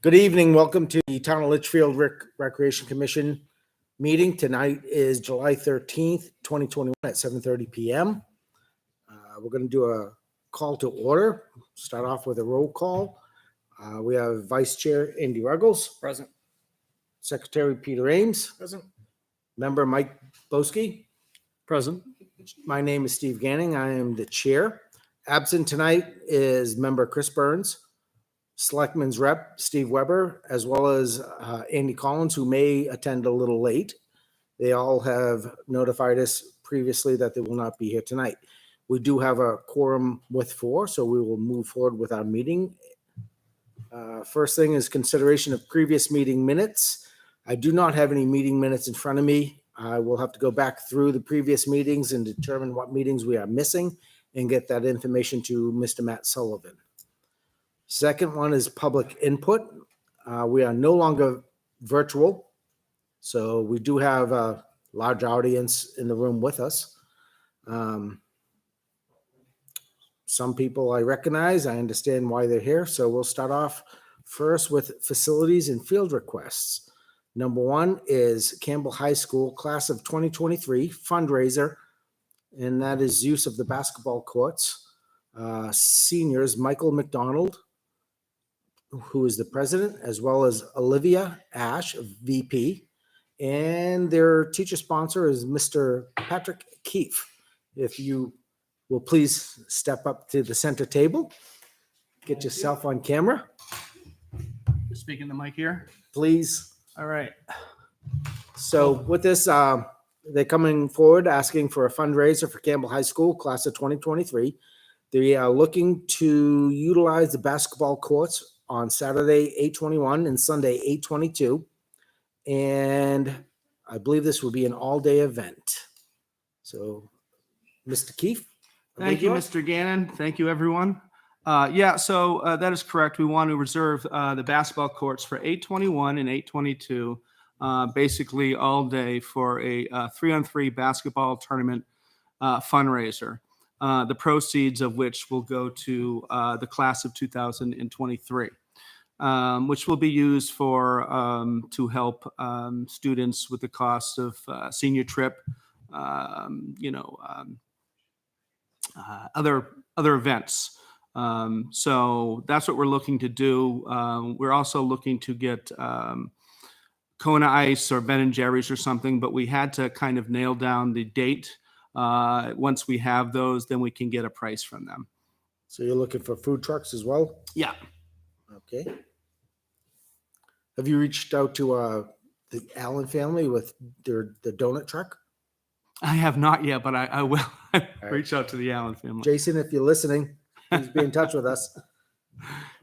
Good evening. Welcome to the Town of Litchfield Recreation Commission meeting. Tonight is July 13th, 2021 at 7:30 p.m. We're going to do a call to order. Start off with a roll call. We have Vice Chair Andy Ruggles. Present. Secretary Peter Ames. Present. Member Mike Boski. Present. My name is Steve Ganning. I am the chair. Absent tonight is member Chris Burns, Selectman's Rep Steve Weber, as well as Andy Collins, who may attend a little late. They all have notified us previously that they will not be here tonight. We do have a quorum with 4, so we will move forward with our meeting. First thing is consideration of previous meeting minutes. I do not have any meeting minutes in front of me. I will have to go back through the previous meetings and determine what meetings we are missing and get that information to Mr. Matt Sullivan. Second one is public input. We are no longer virtual, so we do have a large audience in the room with us. Some people I recognize, I understand why they're here, so we'll start off first with facilities and field requests. Number 1 is Campbell High School Class of 2023 fundraiser, and that is use of the basketball courts. Seniors Michael McDonald, who is the president, as well as Olivia Ash, VP, and their teacher sponsor is Mr. Patrick Keefe. If you will please step up to the center table, get yourself on camera, You're speaking to Mike here. please. All right. So with this, they're coming forward asking for a fundraiser for Campbell High School Class of 2023. They are looking to utilize the basketball courts on Saturday, 8/21 and Sunday, 8/22. And I believe this will be an all-day event. So, Mr. Keefe. Thank you, Mr. Gannon. Thank you, everyone. So that is correct. We want to reserve the basketball courts for 8/21 and 8/22, basically all day for a 3-on-3 basketball tournament fundraiser. The proceeds of which will go to the class of 2023, which will be used for to help students with the cost of senior trip, other events. So that's what we're looking to do. We're also looking to get Kona Ice or Ben and Jerry's or something, but we had to kind of nail down the date. Once we have those, then we can get a price from them. So you're looking for food trucks as well? Yeah. Okay. Have you reached out to the Allen family with the donut truck? I have not yet, but I will reach out to the Allen family. Jason, if you're listening, please be in touch with us.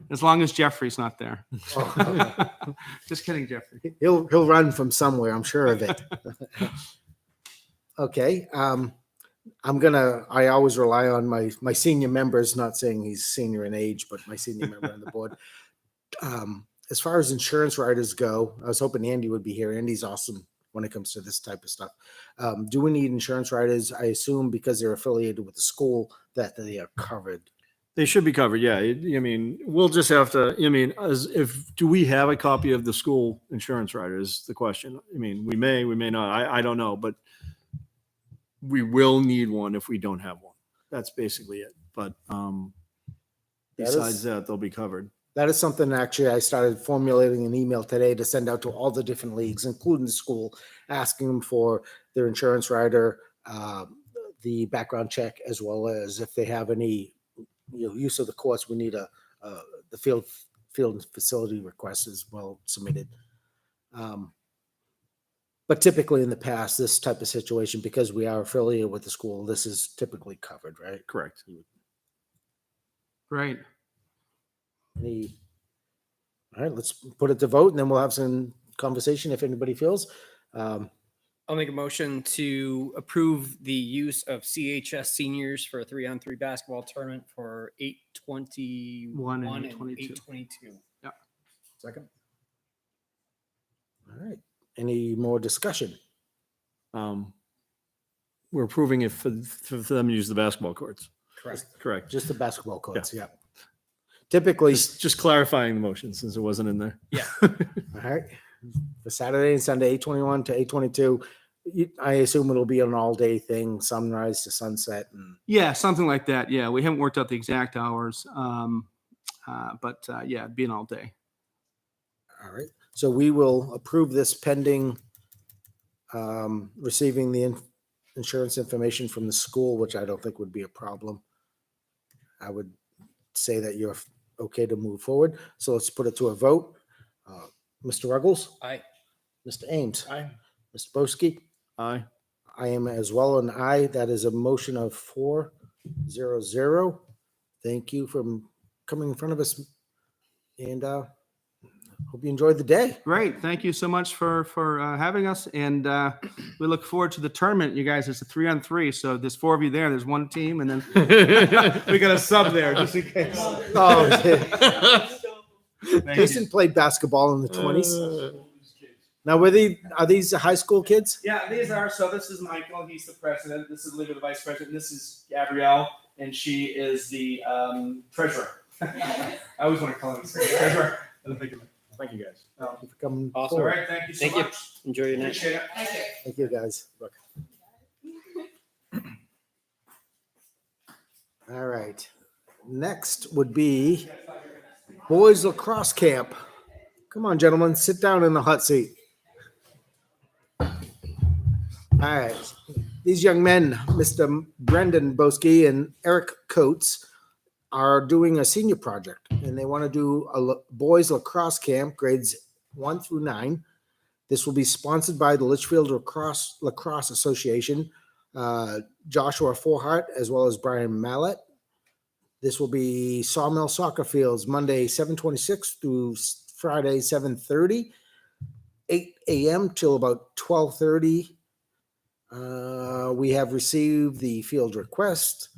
As long as Jeffrey's not there. Oh, okay. Just kidding, Jeffrey. He'll run from somewhere, I'm sure of it. Okay. I always rely on my senior members, not saying he's senior in age, but my senior member on the board. As far as insurance riders go, I was hoping Andy would be here. Andy's awesome when it comes to this type of stuff. Do we need insurance riders? I assume because they're affiliated with the school that they are covered. They should be covered. Yeah. We'll just have to, do we have a copy of the school insurance rider is the question. We may not, I don't know, but we will need one if we don't have one. That's basically it. But besides that, they'll be covered. That is something actually I started formulating an email today to send out to all the different leagues, including the school, asking them for their insurance rider, the background check, as well as if they have any use of the courts, we need the field and facility request as well submitted. But typically in the past, this type of situation, because we are affiliated with the school, this is typically covered, right? Correct. Right. All right, let's put it to vote and then we'll have some conversation if anybody feels. I'll make a motion to approve the use of CHS seniors for a 3-on-3 basketball tournament for 8/21 and 8/22. Yeah. Second. All right. Any more discussion? We're approving it for them to use the basketball courts. Correct. Correct. Just the basketball courts, yeah. Typically, Just clarifying the motion since it wasn't in there. all right, for Saturday and Sunday, 8:21 to 8:22. I assume it'll be an all-day thing, sunrise to sunset. And Yeah, something like that. Yeah, we haven't worked out the exact hours, but yeah, it'd be an all day. all right, so we will approve this pending receiving the insurance information from the school, which I don't think would be a problem. I would say that you're okay to move forward. So let's put it to a vote. Mr. Ruggles, Aye. Mr. Ames, Aye. Mr. Boski. Aye. I am as well an aye. That is a motion of 4-0-0. Thank you for coming in front of us, and hope you enjoyed the day. Great. Thank you so much for having us. And we look forward to the tournament. You guys, it's a 3-on-3. So there's 4 of you there. There's one team, and then we got a sub there just in case. Oh, Thank you. Jason played basketball in the 20s. Now, are these the high school kids? Yeah, these are. So this is Michael. He's the president. This is Olivia, the vice president. This is Gabrielle, and she is the treasurer. I always want to call him treasurer. Thank you, guys. Thank you for coming Awesome. All forward. right. Thank you so Thank you. much. Enjoy your night. Appreciate it. Thank you, guys. All right. Next would be boys lacrosse camp. Come on, gentlemen, sit down in the hot seat. All right. These young men, Mr. Brendan Boski and Eric Coates, are doing a senior project, and they want to do a boys lacrosse camp, grades 1 through 9. This will be sponsored by the Litchfield Lacrosse Association, Joshua Forhart, as well as Brian Mallet. This will be Sawmill Soccer Fields, Monday, 7:26 through Friday, 7:30, 8 a.m. till about 12:30. We have received the field request.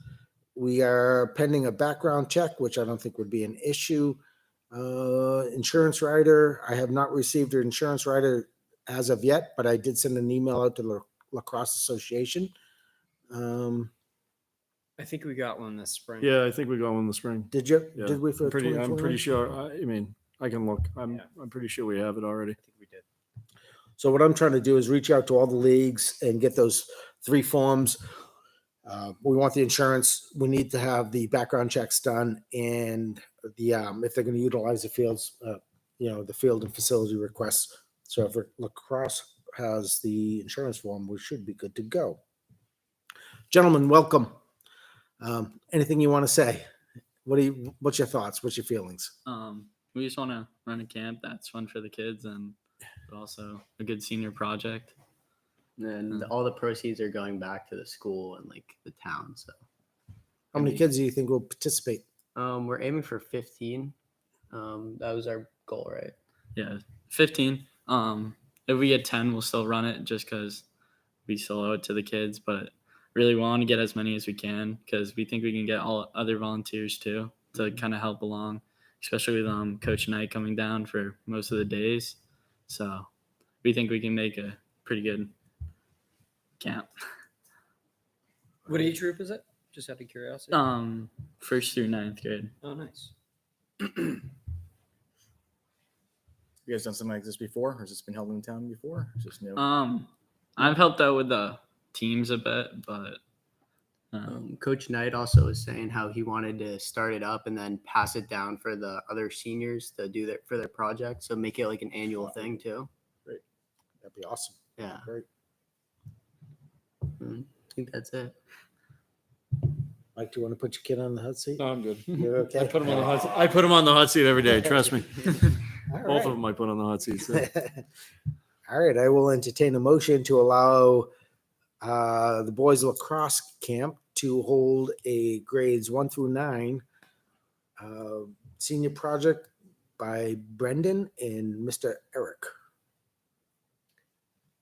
We are pending a background check, which I don't think would be an issue. Insurance rider, I have not received an insurance rider as of yet, but I did send an email out to the Lacrosse Association. I think we got one this spring. Yeah, I think we got one in the spring. Did you? Yeah, Did we for I'm pretty 2021? sure. I mean, I can look. I'm Yeah. pretty sure we have it already. I think we did. So what I'm trying to do is reach out to all the leagues and get those 3 forms. We want the insurance. We need to have the background checks done, and the if they're going to utilize the fields, the field and facility requests. So if lacrosse has the insurance form, we should be good to go. Gentlemen, welcome. Anything you want to say? What's your thoughts? What's your feelings? We just want to run a camp that's fun for the kids and but also a good senior project. And all the proceeds are going back to the school and like the town. So How many kids do you think will participate? we're aiming for 15. That was our goal, right? Yeah, 15. If we get 10, we'll still run it just because we still owe it to the kids. But really want to get as many as we can because we think we can get all other volunteers too to kind of help along, especially with Coach Knight coming down for most of the days. So we think we can make a pretty good camp. What age group is it? Just out of curiosity. 1st through 9th grade. Oh, nice. You guys done something like this before, or has this been held in town before? Or is this new? I've helped out with the teams a bit, but Coach Knight also was saying how he wanted to start it up and then pass it down for the other seniors to do for their project. So make it like an annual thing too. That'd be awesome. Yeah. Great. I think that's it. Mike, do you want to put your kid on the hot seat? No, I'm good. You're okay. I put him on the hot seat. I put him on the hot seat every day. Trust me. All Both right. of them I put on the hot seat. So. All right, I will entertain a motion to allow the boys lacrosse camp to hold a grades 1 through 9 senior project by Brendan and Mr. Eric.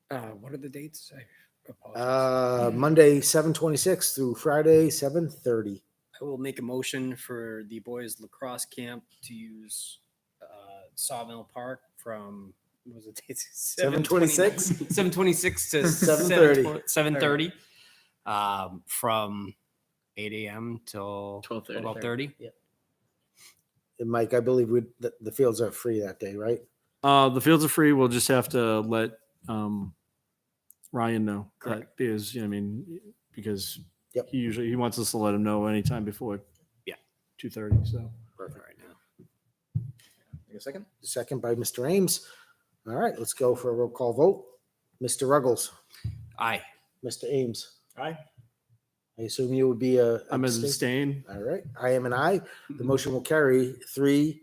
What are the dates? I apologize. Monday 7:26 through Friday 7:30. I will make a motion for the boys lacrosse camp to use Sawmill Park from what was it? 7:26? 7:26 to 7:30. 7:30. From 8 a.m. till 12:30. 12:30. And Mike, I believe the fields are free that day, right? The fields are free. We'll just have to let Ryan know that because because Yep. he wants us to let him know anytime before. Yeah. 2:30. So Perfect. Right now. Take a second. Second by Mr. Ames. All right, let's go for a roll call vote. Mr. Ruggles, Aye. Mr. Ames. Aye. I assume you would be a. I'm abstain? abstain. All right, I am an aye. The motion will carry 3-1-0.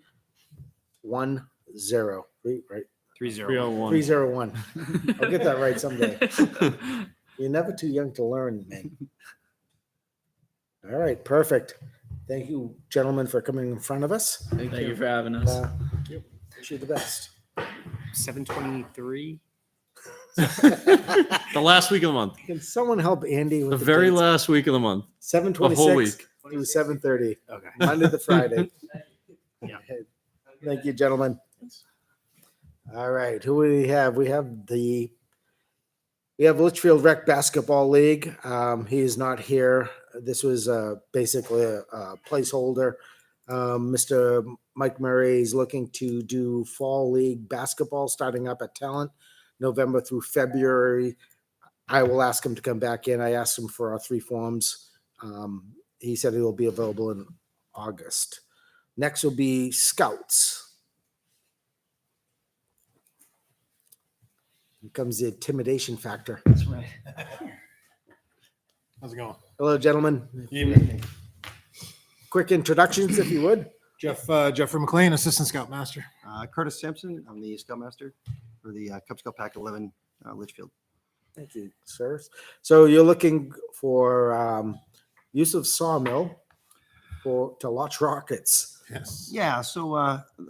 Right? 3-0. 301. 3-0-1. I'll get that right someday. You're never too young to learn, man. All right, perfect. Thank you, gentlemen, for coming in front of us. Thank you for having us. Wish you the best. 7:23. The last week of the month. Can someone help Andy with The very dates? last week of the month. The 7:26 whole week. through 7:30, Okay. Monday to Friday. Yeah. Thank you, gentlemen. All right, who do we have? We have Litchfield Rec Basketball League. He is not here. This was basically a placeholder. Mr. Mike Murray is looking to do fall league basketball starting up at Talent, November through February. I will ask him to come back in. I asked him for our 3 forms. He said he will be available in August. Next will be Scouts. Here comes the intimidation factor. That's right. How's it going? Hello, gentlemen. Evening. Quick introductions, if you would. Jeffrey McLean, Assistant Scoutmaster. Curtis Sampson, I'm the Scoutmaster for the Cub Scout Pack 11 Litchfield. Thank you, sir. So you're looking for use of sawmill to launch rockets. Yes. Yeah, so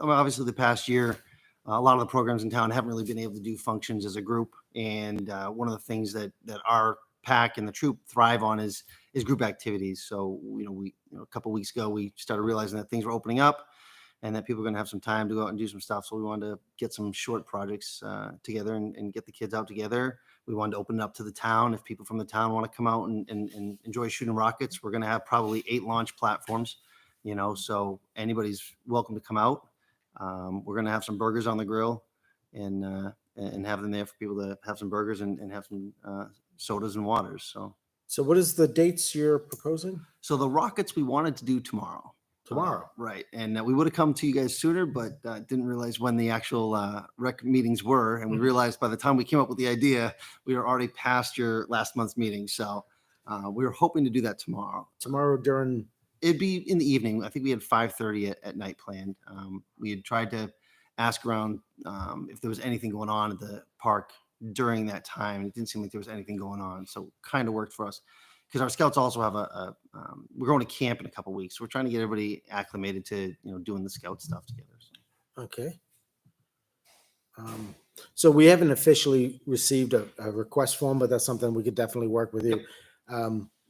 obviously the past year, a lot of the programs in town haven't really been able to do functions as a group. And one of the things that our pack and the troop thrive on is group activities. So, a couple of weeks ago, we started realizing that things were opening up and that people are going to have some time to go out and do some stuff. So we wanted to get some short projects together and get the kids out together. We wanted to open it up to the town. If people from the town want to come out and enjoy shooting rockets, we're going to have probably 8 launch platforms, so anybody's welcome to come out. We're going to have some burgers on the grill and have them there for people to have some burgers and have some sodas and waters. So what is the dates you're proposing? So the rockets we wanted to do tomorrow. Tomorrow. Right. And we would have come to you guys sooner, but didn't realize when the actual rec meetings were. And we realized by the time we came up with the idea, we were already past your last month's meeting. So we were hoping to do that tomorrow. Tomorrow during, It'd be in the evening. I think we had 5:30 at night planned. We had tried to ask around if there was anything going on at the park during that time. It didn't seem like there was anything going on. So kind of worked for us. Because our scouts also have we're going to camp in a couple weeks. So we're trying to get everybody acclimated to doing the scout stuff together. So. okay. So we haven't officially received a request form, but that's something we could definitely work with you.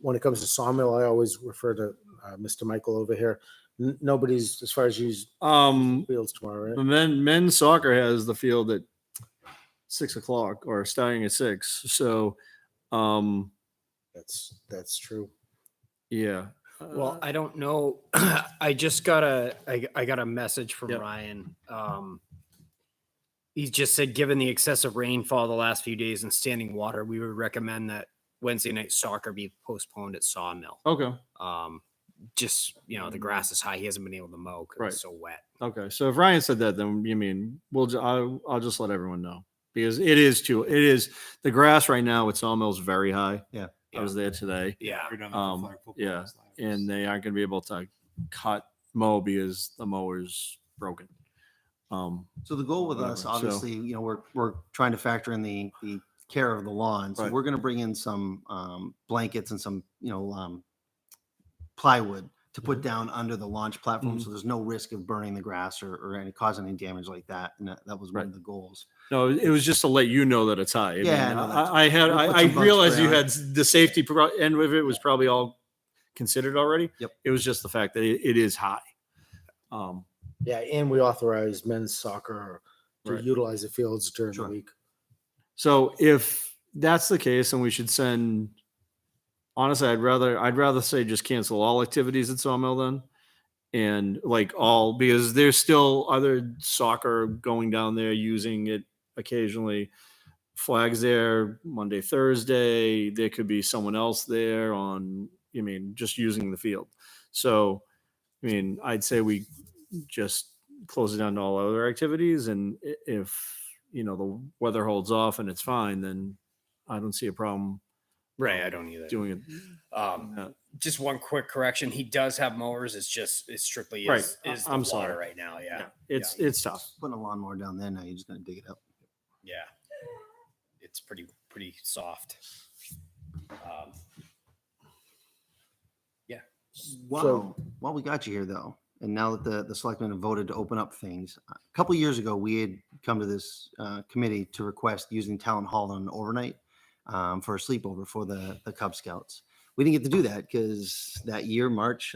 When it comes to sawmill, I always refer to Mr. Michael over here. Nobody's, as far as you fields tomorrow, The right? men's soccer has the field at 6:00 or starting at 6. So, That's true. yeah. Well, I don't know. I just got I got a message from Yep. Ryan. He just said, given the excessive rainfall the last few days and standing water, we would recommend that Wednesday night soccer be postponed at Sawmill. Okay. Just, the grass is high. He hasn't been able to mow because Right. it's so wet. Okay. So if Ryan said that, then I'll just let everyone know because the grass right now at Sawmill is very high. Yeah. I was there today. Yeah. Yeah, and they aren't going to be able to mow because the mower's broken. So the goal with us, Whatever. So- obviously, we're trying to factor in the care of the lawn. So Right. we're going to bring in some blankets and some plywood to put down under the launch platform, Mhm. so there's no risk of burning the grass or any causing any damage like that. And that was one of the goals. No, it was just to let you know that it's high. Yeah, no, that's- I we'll put I some bug realized spray you on had the safety end of it was probably all considered already. Yep. It was just the fact that it is high. Yeah, and we authorize men's soccer to Right. utilize the fields during Sure. the week. So if that's the case, then we should send. Honestly, I'd rather say just cancel all activities at Sawmill then, And like all, because there's still other soccer going down there using it occasionally. Flags there Monday, Thursday. There could be someone else there on, I mean, just using the field. So, I mean, I'd say we just close it down to all other activities. And if, you know, the weather holds off and it's fine, then I don't see a problem Right. I don't either. doing it. Just one quick correction. He does have mowers. It's strictly Right. is the I'm water sorry. right now. Yeah. It's tough. Putting a lawnmower down there, now you're just gonna dig it up. Yeah. It's pretty soft. While we got you here though, and now that the selectmen have voted to open up things, a couple years ago, we had come to this committee to request using Town Hall on an overnight for a sleepover for the Cub Scouts. We didn't get to do that because that year, March,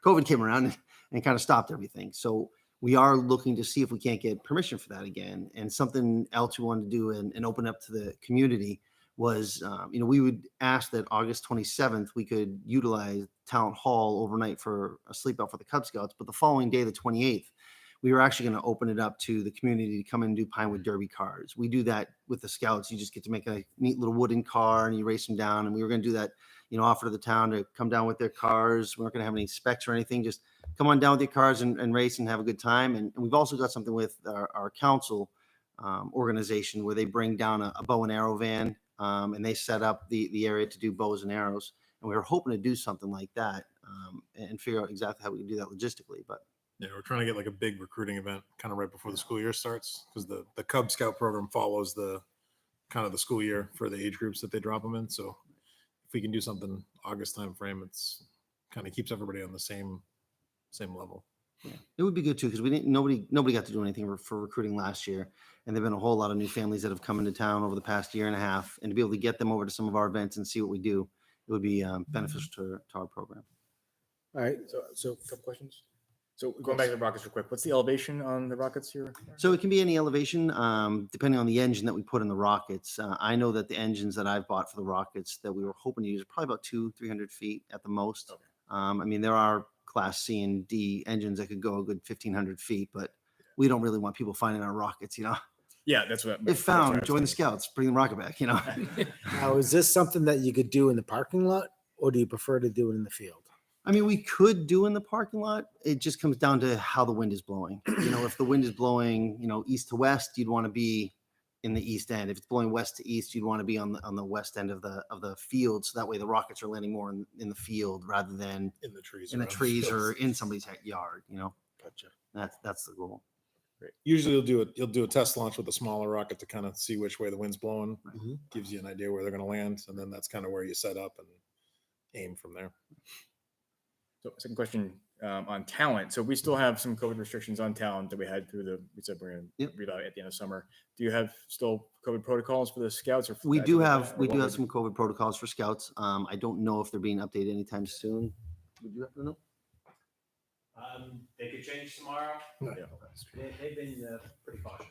COVID came around and kind of stopped everything. So we are looking to see if we can't get permission for that again. And something else we wanted to do and open up to the community was, we would ask that August 27th, we could utilize Town Hall overnight for a sleep out for the Cub Scouts. But the following day, the 28th, we were actually going to open it up to the community to come in and do Pinewood Derby cars. We do that with the Scouts. You just get to make a neat little wooden car and you race them down. And we were going to do that, offer to the town to come down with their cars. We weren't going to have any specs or anything. Just come on down with your cars and race and have a good time. And we've also got something with our council organization where they bring down a bow and arrow van and they set up the area to do bows and arrows. And we were hoping to do something like that and figure out exactly how we can do that logistically. But Yeah, we're trying to get like a big recruiting event kind of right before the school year starts because the Cub Scout program follows the kind of the school year for the age groups that they drop them in. So if we can do something August time frame, it's kind of keeps everybody on the same level. yeah, it would be good too because we didn't nobody got to do anything for recruiting last year, and there've been a whole lot of new families that have come into town over the past year and a half, and to be able to get them over to some of our events and see what we do, it would be beneficial to our program. All right. So a couple questions. So going back to the rockets real quick, what's the elevation on the rockets here? So it can be any elevation, depending on the engine that we put in the rockets. I know that the engines that I've bought for the rockets that we were hoping to use are probably about 200-300 feet at the most. Okay. I mean, there are Class C and D engines that could go a good 1,500 feet, but we don't really want people finding our rockets. Yeah, that's what. If that's what I found, was join the thinking. Scouts, bring the rocket back. Now, is this something that you could do in the parking lot, or do you prefer to do it in the field? I mean, we could do in the parking lot. It just comes down to how the wind is blowing. If the wind is blowing, east to west, you'd want to be in the east end. If it's blowing west to east, you'd want to be on the west end of the field. So that way the rockets are landing more in the field rather than In the trees. in the around trees fields. or in somebody's yard. Gotcha. That's the goal. Great. Usually you'll do a test launch with a smaller rocket to kind of see which way the wind's blowing. Mhm. Gives you an idea where they're going to land, and then that's kind of where you set up and aim from there. So second question on talent. So we still have some COVID restrictions on talent that we had we said we're going to Yep. read out at the end of summer. Do you have still COVID protocols for the scouts? Or We I do think have what would- some COVID protocols for Scouts. I don't know if they're being updated anytime soon. Would you happen to know? They could change tomorrow. Yeah. They've been pretty cautious.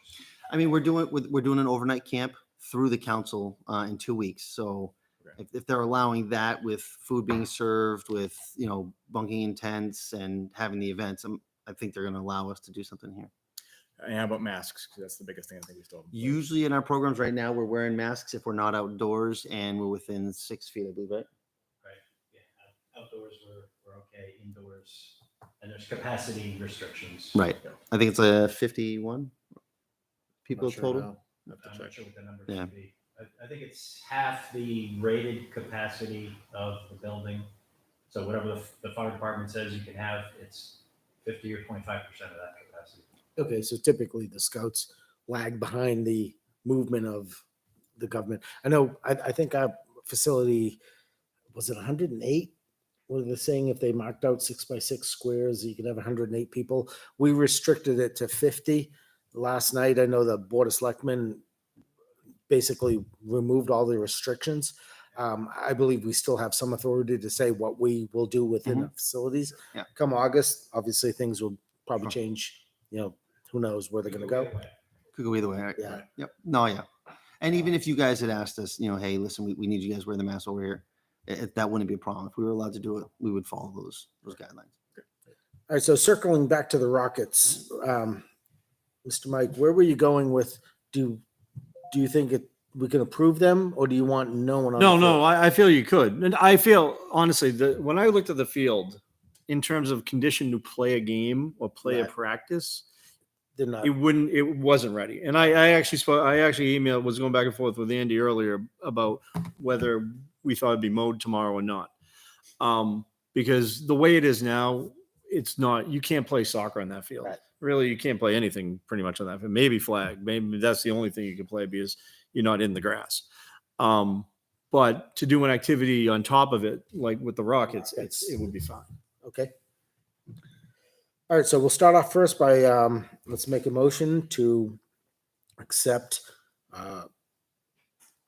I mean, we're doing an overnight camp through the council in 2 weeks. So Okay. if they're allowing that with food being served, with bunking in tents and having the events, I think they're going to allow us to do something here. And how about masks? 'Cause that's the biggest thing I think we still have. Usually in our programs right now, we're wearing masks if we're not outdoors and we're within 6 feet, I believe, right? Right. Yeah. Outdoors, we're okay. Indoors, and there's capacity restrictions. Right. I think it's a 51 people Not sure total. now. Have to I'm check. not sure what the number Yeah. should be. I think it's half the rated capacity of the building. So whatever the fire department says you can have, it's 50 or 25% of that capacity. Okay, so typically the scouts lag behind the movement of the government. I know, I think our facility, was it 108? What are they saying? If they marked out 6x6 squares, you can have 108 people. We restricted it to 50. Last night, I know the Board of Selectmen basically removed all the restrictions. I believe we still have some authority to say what we will do within the facilities. Yeah. Come August, obviously things will probably Sure. change. Who knows where they're going to go? Could go either way. Right? Yeah. Yep. No, yeah. And even if you guys had asked us, hey, listen, we need you guys wear the mask over here, that wouldn't be a problem. If we were allowed to do it, we would follow those guidelines. All right, so circling back to the Rockets, Mr. Mike, where were you going with, do you think we can approve them, or do you want no one on? No, the no, field? I feel you could. And I feel honestly that when I looked at the field in terms of condition to play a game or play a Right. practice, They're not. it wasn't ready. And I actually emailed, was going back and forth with Andy earlier about whether we thought it'd be mowed tomorrow or not. Because the way it is now, it's not, you can't play soccer on that field. Right. Really, you can't play anything pretty much on that field. Maybe flag. Maybe that's the only thing you can play because you're not in the grass. But to do an activity on top of it, like with the Rockets, it would be fine. Okay. All right, so we'll start off first by, let's make a motion to accept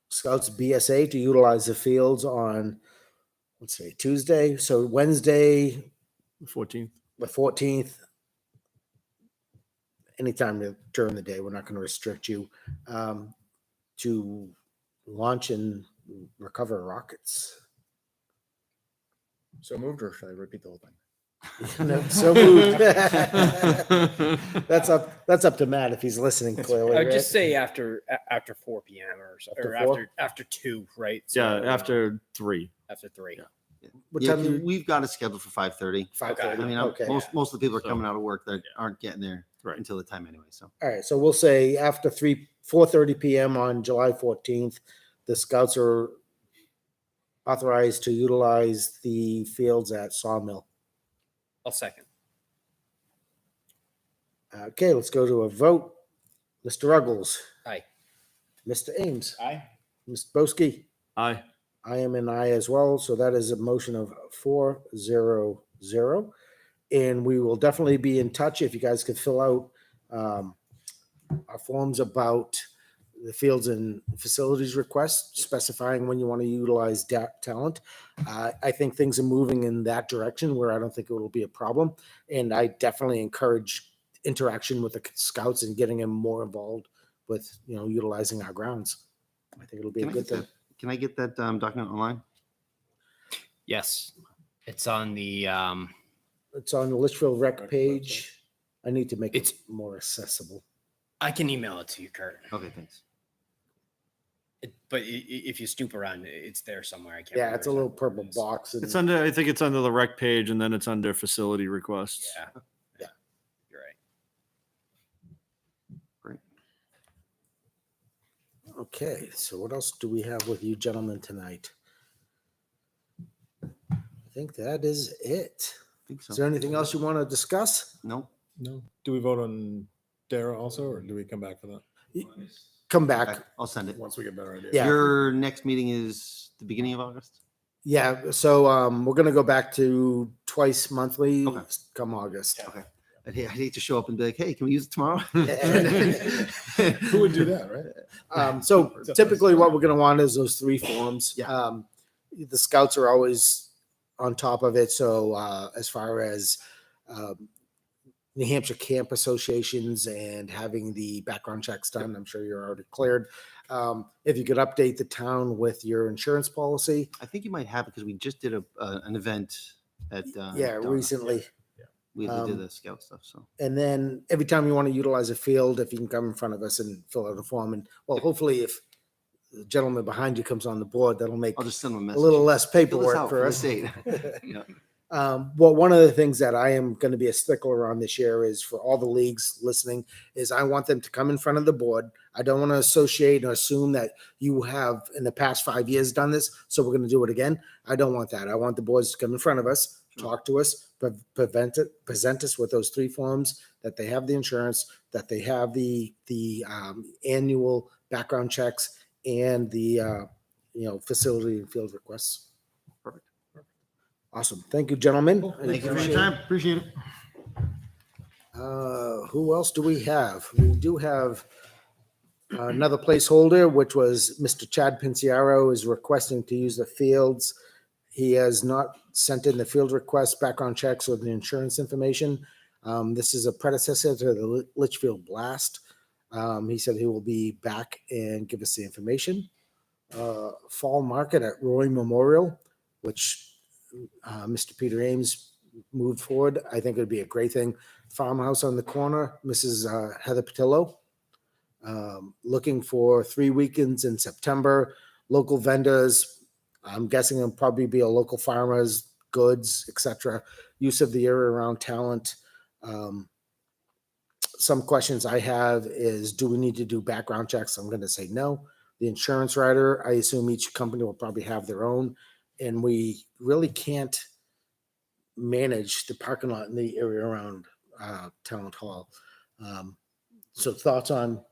Scouts BSA to utilize the fields on, let's say, Tuesday. So Wednesday, 14th. the 14th, anytime during the day, we're not going to restrict you, to launch and recover rockets. So moved, or should I repeat the whole thing? No, so moved. That's up to Matt if he's listening clearly. I would right? just say after 4 p.m. or so, After or 4? after 2, right? Yeah, So, after 3. after 3. Yeah. What Yeah, time do you- we've got it scheduled for 5:30. 5:30. I mean, Okay. most of the people are So- coming out of work that aren't getting there Right. until the time anyway. So All right, so we'll say after 4:30 p.m. on July 14th, the Scouts are authorized to utilize the fields at Sawmill. I'll second. Okay, let's go to a vote. Mr. Ruggles, Aye. Mr. Ames, Aye. Mr. Boski. Aye. I am an aye as well, so that is a motion of 4-0-0. And we will definitely be in touch if you guys could fill out our forms about the fields and facilities requests, specifying when you want to utilize talent. I think things are moving in that direction where I don't think it will be a problem. And I definitely encourage interaction with the Scouts and getting them more involved with, utilizing our grounds. I think it'll be a good thing. can I get that document online? Yes. It's on the It's on the Litchfield Rec page. I need to make it It's- more accessible. I can email it to you, Kurt. Okay, thanks. But if you snoop around, it's there somewhere. I can't. Yeah, remember it's a little exactly where purple it is. box. And It's under, I think it's under the rec page and then it's under facility requests. Yeah. Yeah. You're right. Great. Okay, so what else do we have with you gentlemen tonight? I think that is it. I think so. Is there anything else you want to discuss? No. No. Do we vote on Dara also, or do we come back for that Come Okay, back. I'll send it. once we get better ideas? Yeah. Your next meeting is the beginning of August. Yeah, so we're gonna go back to twice monthly Okay. come August. Okay. I'd hate to show up and be like, hey, can we use it tomorrow? Who would do that, right? So typically what we're gonna want is those 3 forms. Yeah. The Scouts are always on top of it. So as far as New Hampshire camp associations and having the background checks done, I'm sure you're already cleared. If you could update the town with your insurance policy. I think you might have it because we just did an event at Yeah, Donna. recently. We did um, the scout stuff. So And then every time you want to utilize a field, if you can come in front of us and fill out a form, and well, hopefully if the gentleman behind you comes on the board, that'll make I'll just send them a a message. little less Fill this paperwork out for the us. date. Yeah. Well, one of the things that I am going to be a stickler on this year is for all the leagues listening is I want them to come in front of the board. I don't want to associate or assume that you have in the past 5 years done this, so we're going to do it again. I don't want that. I want the boards to come in front of us, talk to us, present us with those 3 forms, that they have the insurance, that they have the annual background checks and the facility and field requests. Perfect. Awesome. Thank you, gentlemen. I Thank you for appreciate your it. time. Appreciate it. Who else do we have? We do have another placeholder, which was Mr. Chad Pinciaro is requesting to use the fields. He has not sent in the field request, background checks, or the insurance information. This is a predecessor to the Litchfield Blast. He said he will be back and give us the information. Fall market at Roy Memorial, which Mr. Peter Ames moved forward. I think it'd be a great thing. Farmhouse on the corner, Mrs. Heather Patillo, looking for 3 weekends in September. Local vendors, I'm guessing it'll probably be a local farmers, goods, etc. Use of the area around talent. Some questions I have is, do we need to do background checks? I'm going to say no. The insurance rider, I assume each company will probably have their own, and we really can't manage the parking lot in the area around Talent Hall. So thoughts on?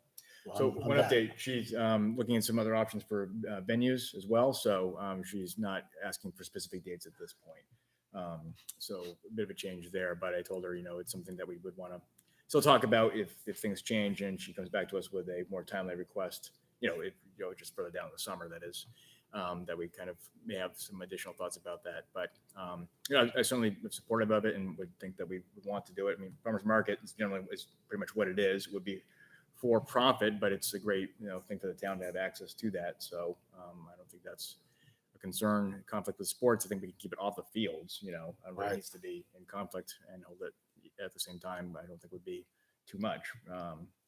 So on one that? update, she's looking at some other options for venues as well. So she's not asking for specific dates at this point. So a bit of a change there, but I told her, it's something that we would want to still talk about if things change and she comes back to us with a more timely request, just further down in the summer, that is, that we kind of may have some additional thoughts about that. But, I certainly am supportive of it and would think that we would want to do it. I mean, farmers market is generally is pretty much what it is. It would be for profit, but it's a great, thing for the town to have access to that. So I don't think that's a concern. Conflict with sports, I think we can keep it off the fields, where it needs to be in conflict, and hold it at the same time. I don't think would be too much.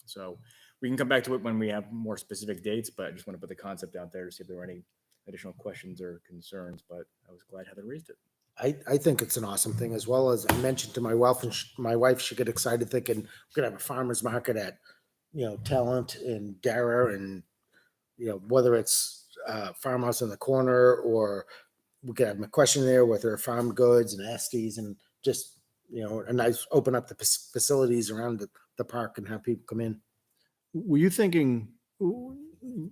So we can come back to it when we have more specific dates, but I just want to put the concept out there to see if there were any additional questions or concerns, but I was glad Heather raised it. I think it's an awesome thing, as well as I mentioned to my wife, and my wife, she got excited thinking we're gonna have a farmer's market at, Talent and Dara, and, whether it's farmhouse in the corner, or we could have McQuestion there with their farm goods and Estes, and just, a nice, open up the facilities around the park and have people come in. Were you thinking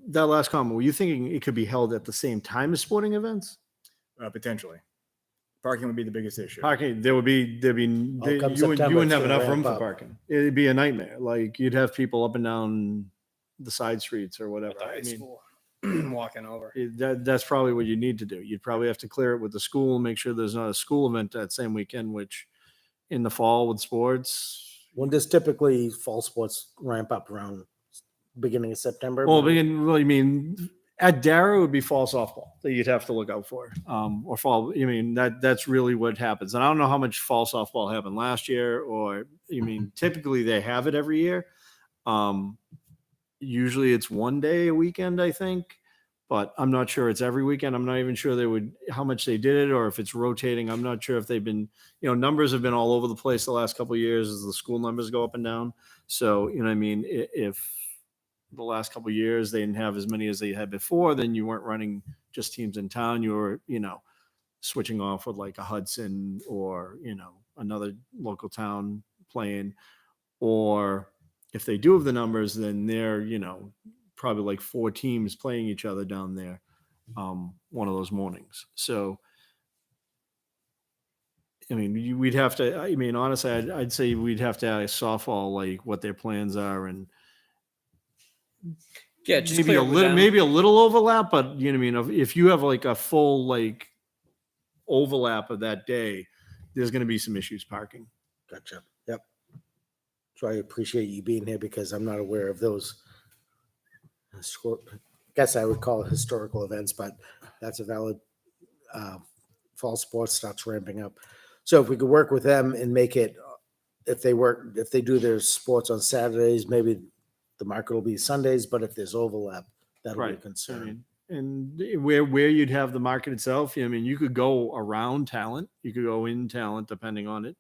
that last comment? Were you thinking it could be held at the same time as sporting events? Potentially. Parking would be the biggest issue. Parking, there'd come you September, wouldn't it's have gonna enough room ramp for up. parking. It'd be a nightmare. Like, you'd have people up and down the side streets or whatever. At the high I mean, school, walking over. that's probably what you need to do. You'd probably have to clear it with the school and make sure there's not a school event that same weekend, which in the fall with sports. When does typically fall sports ramp up around beginning of September? Well, I mean, at Dara it would be fall softball that you'd have to look out for, or fall. I mean, that's really what happens. And I don't know how much fall softball happened last year, or typically they have it every year. Usually it's one day a weekend, I think, but I'm not sure it's every weekend. I'm not even sure how much they did it, or if it's rotating. I'm not sure if they've been, numbers have been all over the place the last couple of years as the school numbers go up and down. So, if the last couple of years they didn't have as many as they had before, then you weren't running just teams in town. You were, switching off with like a Hudson or, another local town playing. Or if they do have the numbers, then they're, probably like 4 teams playing each other down there one of those mornings. So, we'd have to, honestly, I'd say we'd have to ask softball, like what their plans are, and Yeah, just maybe clear a it with little, them. maybe a little overlap, but if you have like a full like overlap of that day, there's going to be some issues parking. Gotcha. Yep. So I appreciate you being here, because I'm not aware of those. I guess I would call it historical events, but that's a valid. Fall sports starts ramping up. So if we could work with them and make it, if they do their sports on Saturdays, maybe the market will be Sundays, but if there's overlap, that'll be a concern. And where you'd have the market itself, you could go around Talent, you could go in Talent, depending on it.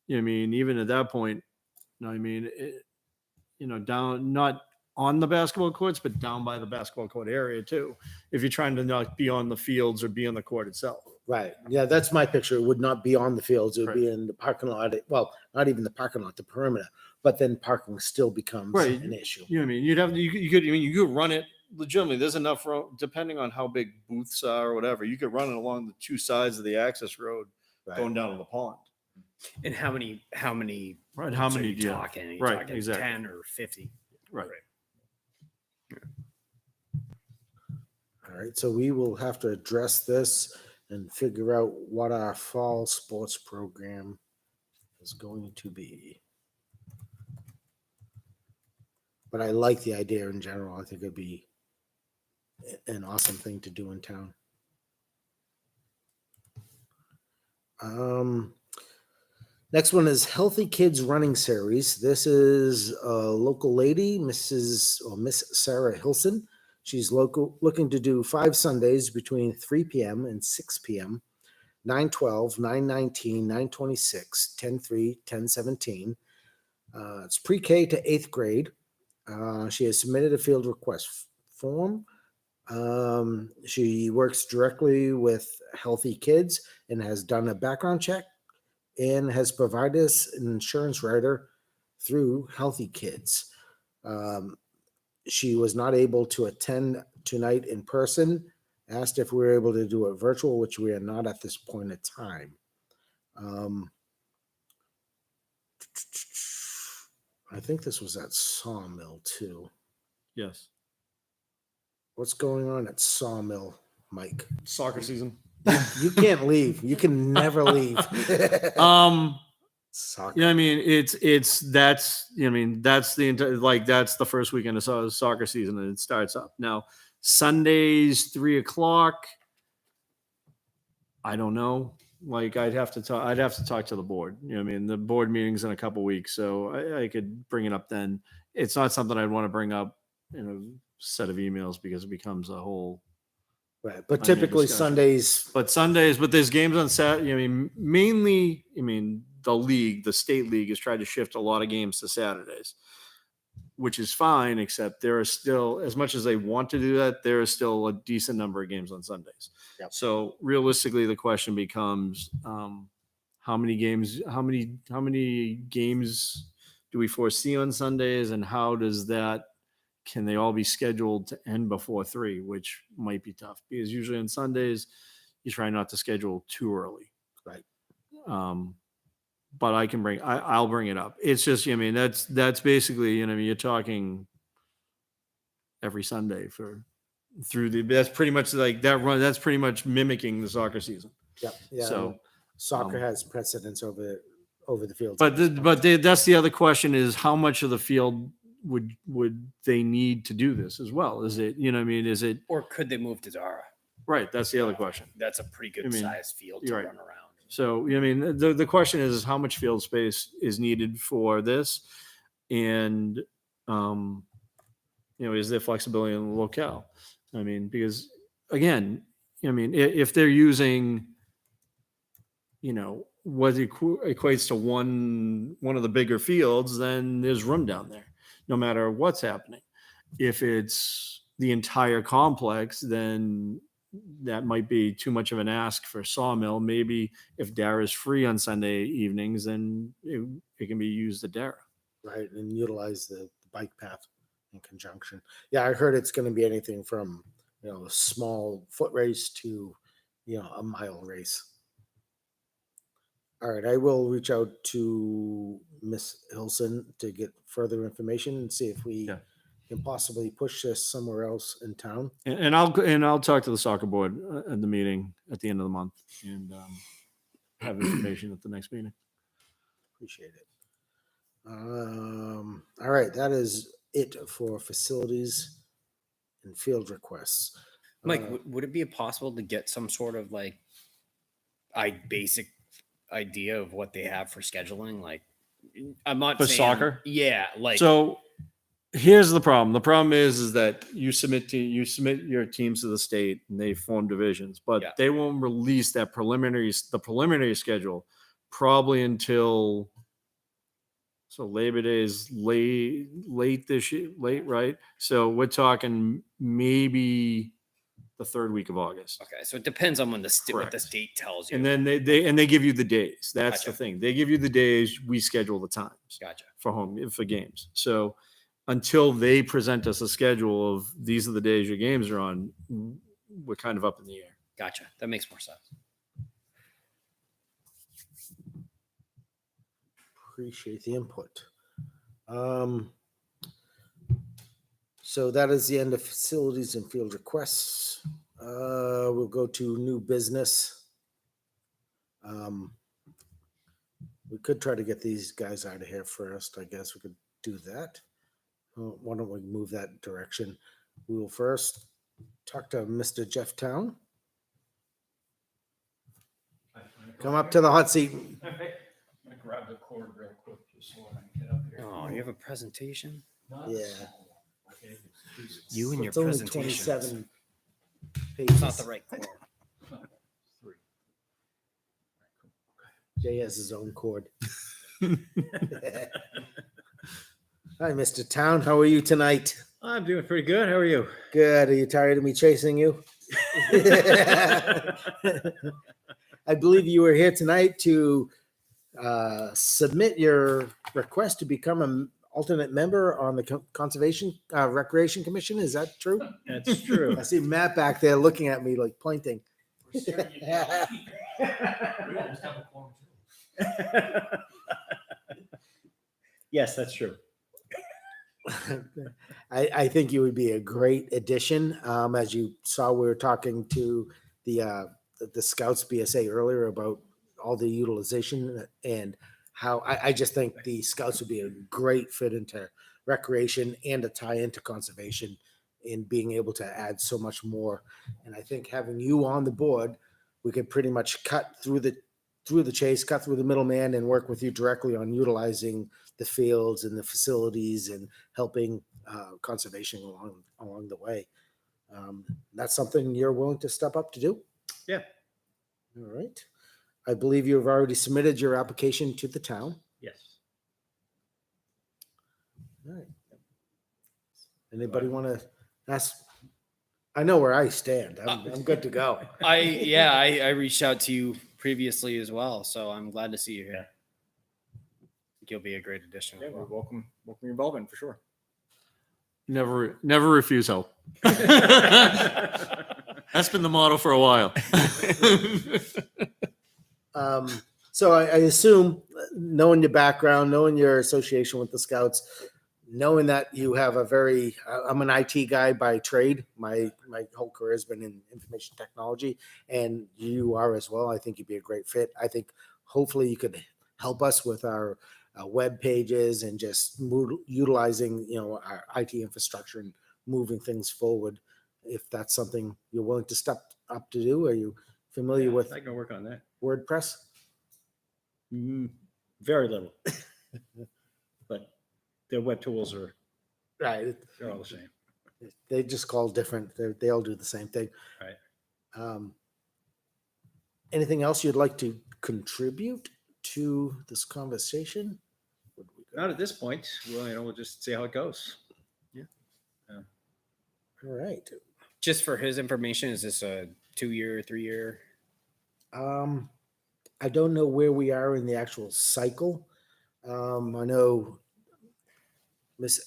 Even at that point, down, not on the basketball courts, but down by the basketball court area too. If you're trying to not be on the fields or be on the court itself. Right. Yeah, that's my picture. It would not be on the fields. It would be in the parking lot. Well, not even the parking lot, the perimeter. But then parking still becomes an issue. You could run it legitimately. There's enough room, depending on how big booths are or whatever. You could run it along the 2 sides of the access road going down to the pond. And how many? Right. How booths are many? you Yeah. talking? Are you Right. talking Exactly. 10 or 50? Right. All right. So we will have to address this and figure out what our fall sports program is going to be. But I like the idea in general. I think it'd be an awesome thing to do in town. Next one is Healthy Kids Running Series. This is a local lady, Miss Sarah Hilson. She's looking to do 5 Sundays between 3 p.m. and 6 p.m. 9/12, 9/19, 9/26, 10/3, 10/17. It's pre-K to 8th grade. She has submitted a field request form. She works directly with Healthy Kids and has done a background check and has provided us an insurance rider through Healthy Kids. She was not able to attend tonight in person, asked if we were able to do it virtual, which we are not at this point in time. I think this was at Sawmill too. Yes. What's going on at Sawmill, Mike? Soccer season. You can't leave. You can never leave. Soccer. Yeah, I mean, that's the entire, like, that's the first weekend of soccer season, and it starts up now. Sundays, 3:00. I don't know. Like, I'd have to talk to the board. You know what I mean? The board meeting's in a couple weeks, so I could bring it up then. It's not something I'd want to bring up in a set of emails because it becomes a whole. Right, but minor typically discussion. Sundays. But there's games on Saturday. I mean, mainly, the state league has tried to shift a lot of games to Saturdays, which is fine, except there are still, as much as they want to do that, there is still a decent number of games on Sundays. Yep. So realistically, the question becomes, how many games do we foresee on Sundays, and can they all be scheduled to end before 3, which might be tough because usually on Sundays you try not to schedule too early. Right. But I'll bring it up. It's just, that's basically, you're talking every Sunday that's pretty much like that run. That's pretty much mimicking the soccer season. Yep. Yeah. So Soccer has precedence over the field. That's the other question is how much of the field would they need to do this as well? Is it, is it, Or could they move to Zara? right? That's the other question. That's a pretty good sized field to you're right. run around. So, the question is how much field space is needed for this? And, is there flexibility in the locale? Because again, if they're using, what equates to one of the bigger fields, then there's room down there, no matter what's happening. If it's the entire complex, then that might be too much of an ask for Sawmill. Maybe if Dara's free on Sunday evenings, then it can be used at Dara. Right, and utilize the bike path in conjunction. Yeah, I heard it's going to be anything from a small foot race to a mile race. All right, I will reach out to Miss Hilson to get further information and see if we can possibly push this somewhere else in town. And I'll talk to the soccer board at the meeting at the end of the month and have information at the next meeting. Appreciate it. All right, that is it for facilities and field requests. Mike, would it be possible to get some sort of basic idea of what they have for scheduling? Like, I'm not For saying, soccer? Yeah, So here's the problem. The problem is that you submit your teams to the state and they form divisions, but they won't release the preliminary schedule probably until Labor Day is late this year, right? So we're talking maybe the 3rd week of August. Okay, so it depends on when what the Correct. state tells you. And then they give you the days. That's Gotcha. the thing. They give you the days. We schedule the times Gotcha. for games. So until they present us a schedule of these are the days your games are on, we're kind of up in the air. Gotcha. That makes more sense. Appreciate the input. So that is the end of facilities and field requests. We'll go to new business. We could try to get these guys out of here first. I guess we could do that. Why don't we move that direction? We will first talk to Mr. Jeff Town. Come up to the hot seat. grab the cord real quick just so I can get up here. Oh, you have a presentation? Yeah. You and your It's only presentations. 27 It's not pages. the right cord. Jay has his own cord. Hi, Mr. Town. How are you tonight? I'm doing pretty good. How are you? Good. Are you tired of me chasing you? I believe you were here tonight to submit your request to become an alternate member on the Conservation Recreation Commission. Is that true? That's true. I see Matt back there looking at me like pointing. Yes, that's true. I think you would be a great addition. As you saw, we were talking to the Scouts BSA earlier about all the utilization and how I just think the Scouts would be a great fit into recreation and a tie into conservation in being able to add so much more. And I think having you on the board, we could pretty much cut through the chase, cut through the middleman, and work with you directly on utilizing the fields and the facilities and helping conservation along the way. That's something you're willing to step up to do? Yeah. All right. I believe you have already submitted your application to the town. Yes. All right. Anybody want to ask? I know where I stand. I'm good to go. I reached out to you previously as well, so I'm glad to see you here. I think you'll be a great addition. Yeah, we're welcome your involvement for sure. Never refuse help. That's been the motto for a while. So I assume, knowing your background, knowing your association with the Scouts, knowing that you have I'm an IT guy by trade. My whole career has been in information technology, and you are as well. I think you'd be a great fit. I think hopefully you could help us with our web pages and just utilizing, our IT infrastructure and moving things forward. If that's something you're willing to step up to do, are you familiar with I can work on that. WordPress? Very little. But the web tools Right. they're all the same. They just call different. They all do the same thing. Right. Anything else you'd like to contribute to this conversation? Not at this point. Well, we'll just see how it goes. All right. Just for his information, is this a 2-year, 3-year? I don't know where we are in the actual cycle. I know Miss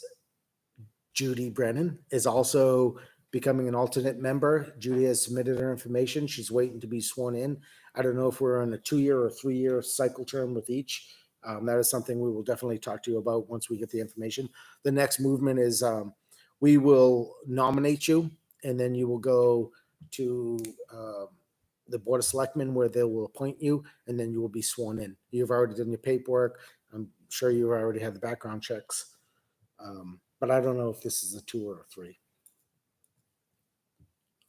Judy Brennan is also becoming an alternate member. Judy has submitted her information. She's waiting to be sworn in. I don't know if we're on a 2-year or 3-year cycle term with each. That is something we will definitely talk to you about once we get the information. The next movement is we will nominate you, and then you will go to the Board of Selectmen where they will appoint you, and then you will be sworn in. You've already done your paperwork. I'm sure you already have the background checks. But I don't know if this is a 2 or a 3.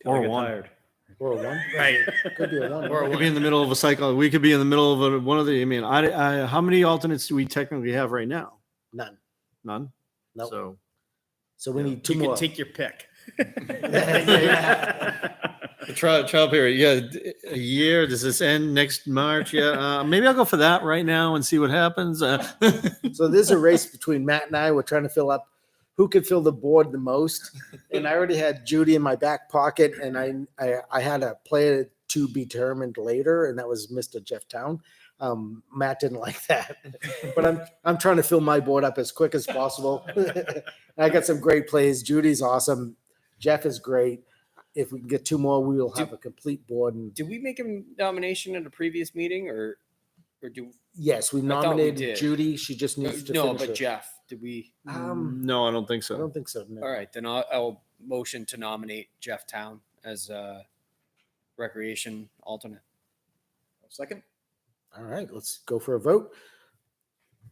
Or I get one. tired. Or a 1. Right. Could be a 1. We could be in the middle of a cycle. We could be in the middle of one of the. I mean, how many alternates do we technically have right now? None. None. Nope. So We need 2 You more. can take your pick. the trial period. Yeah, a year. Does this end next March? Yeah. Maybe I'll go for that right now and see what happens. So there's a race between Matt and I. We're trying to fill up who could fill the board the most. And I already had Judy in my back pocket, and I had a player to be determined later, and that was Mr. Jeff Town. Matt didn't like that, but I'm trying to fill my board up as quick as possible. I got some great plays. Judy's awesome. Jeff is great. If we can get 2 more, we will have a complete board. And Did we make a nomination at a previous meeting, or do yes, we I thought we nominated did. Judy. She just needs to no? finish But her- Jeff, did we? No, I don't think I so. don't think so. No. All right, then I'll motion to nominate Jeff Town as a recreation alternate. Second? All right, let's go for a vote.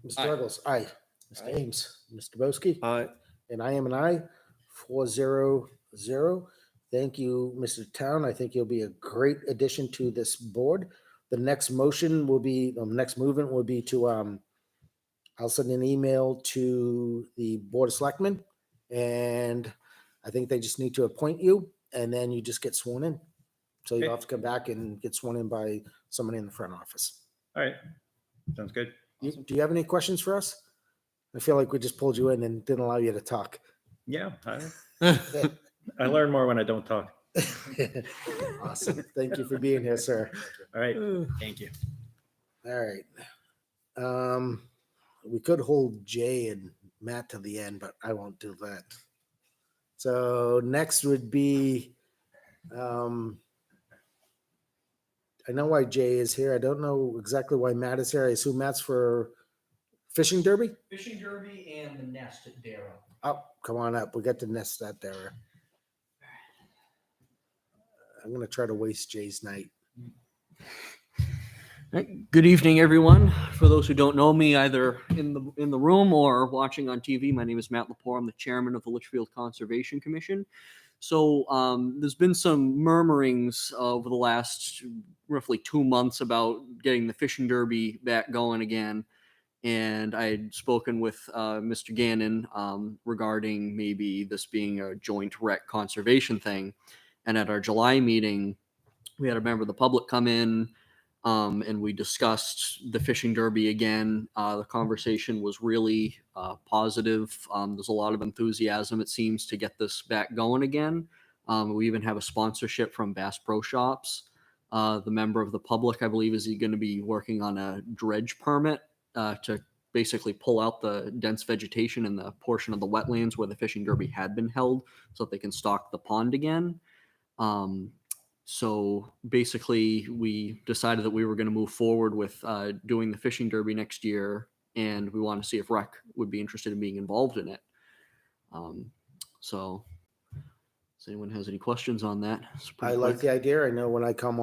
Mr. Aye. Douglas, aye. Mr. Ames, Mr. Boski, Uh, and I am an aye. 4-0-0. Thank you, Mr. Town. I think you'll be a great addition to this board. the next motion will be, next movement will be to, I'll send an email to the Board of Selectmen, and I think they just need to appoint you, and then you just get sworn in. So you Okay. don't have to come back and get sworn in by somebody in the front office. All right, sounds good. Do you have any questions for us? I feel like we just pulled you in and didn't allow you to talk. Yeah, I learn more when I don't talk. Awesome. Thank you for being here, sir. All right, thank you. All right. We could hold Jay and Matt to the end, but I won't do that. So next would be, I know why Jay is here. I don't know exactly why Matt is here. I assume Matt's for fishing derby. Fishing Derby and the Nest at Darrow. Oh, come on up. We got the nest out there. I'm gonna try to waste Jay's night. Good evening, everyone. For those who don't know me, either in the room or watching on TV, my name is Matt Lepore. I'm the chairman of the Litchfield Conservation Commission. So there's been some murmurings over the last roughly 2 months about getting the fishing derby back going again. And I had spoken with Mr. Gannon regarding maybe this being a joint rec conservation thing. And at our July meeting, we had a member of the public come in and we discussed the fishing derby again. The conversation was really positive. There's a lot of enthusiasm, it seems, to get this back going again. We even have a sponsorship from Bass Pro Shops. The member of the public, I believe, is going to be working on a dredge permit to basically pull out the dense vegetation in the portion of the wetlands where the fishing derby had been held so that they can stock the pond again. So basically, we decided that we were going to move forward with doing the fishing derby next year, and we want to see if Rec would be interested in being involved in it. So, if anyone has any questions on that? It's pretty I like quick. the idea. I know when I came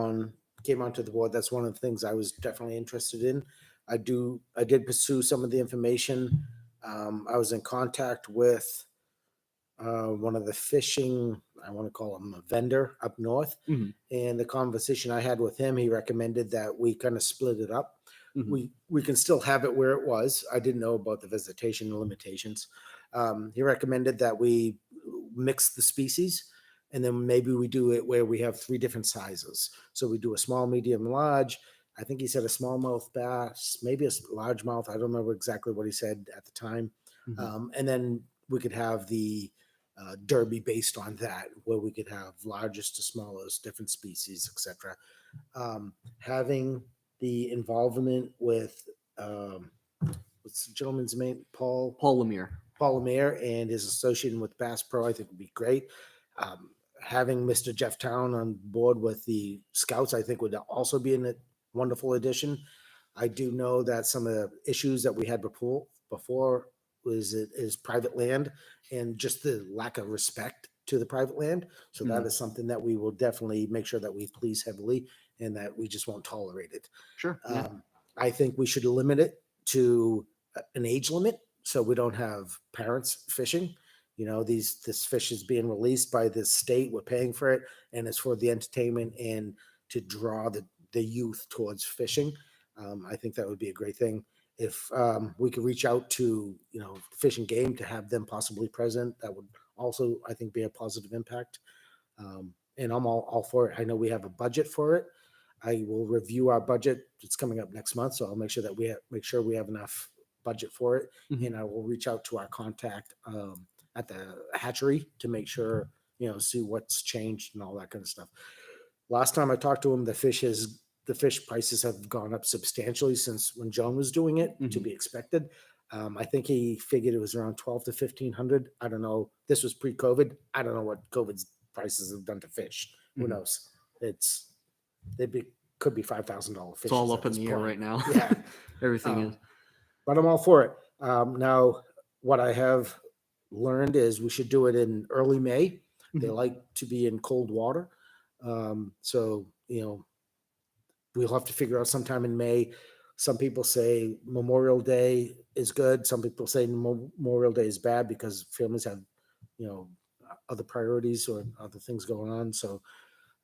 onto the board, that's one of the things I was definitely interested in. I did pursue some of the information. I was in contact with one of the fishing, I want to call him a vendor up north. Mhm. And the conversation I had with him, he recommended that we kind of split it up. Mhm. We can still have it where it was. I didn't know about the visitation limitations. He recommended that we mix the species, and then maybe we do it where we have 3 different sizes. So we do a small, medium, large. I think he said a smallmouth bass, maybe a largemouth. I don't remember exactly what he said at the time. Mhm. And then we could have the derby based on that, where we could have largest to smallest, different species, etc. Having the involvement with what's the gentleman's name? Paul Lemire. Lemire and his association with Bass Pro, I think would be great. Having Mr. Jeff Town on board with the Scouts, I think would also be a wonderful addition. I do know that some of the issues that we had before is private land and just the lack of respect to the private land. So that is something that we will definitely make sure that we police heavily and that we just won't tolerate it. Sure. Yeah. I think we should limit it to an age limit so we don't have parents fishing. You know, this fish is being released by the state. We're paying for it, and it's for the entertainment and to draw the youth towards fishing. I think that would be a great thing. If we could reach out to, Fish and Game to have them possibly present, that would also, I think, be a positive impact. And I'm all for it. I know we have a budget for it. I will review our budget. It's coming up next month, so I'll make sure that we have enough budget for it. Mhm. And I will reach out to our contact at the hatchery to make sure, see what's changed and all that kind of stuff. Last time I talked to him, the fish prices have gone up substantially since when Joan was doing it, to be expected. I think he figured it was around 12 to 1,500. I don't know. This was pre-COVID. I don't know what COVID's prices have done to fish. Who Mhm. knows? Could be $5,000 fish. It's all up in the air right now. Yeah. Everything is. But I'm all for it. Now, what I have learned is we should do it in early May. They like to be in cold water. So, we'll have to figure out sometime in May. Some people say Memorial Day is good. Some people say Memorial Day is bad because families have, other priorities or other things going on. So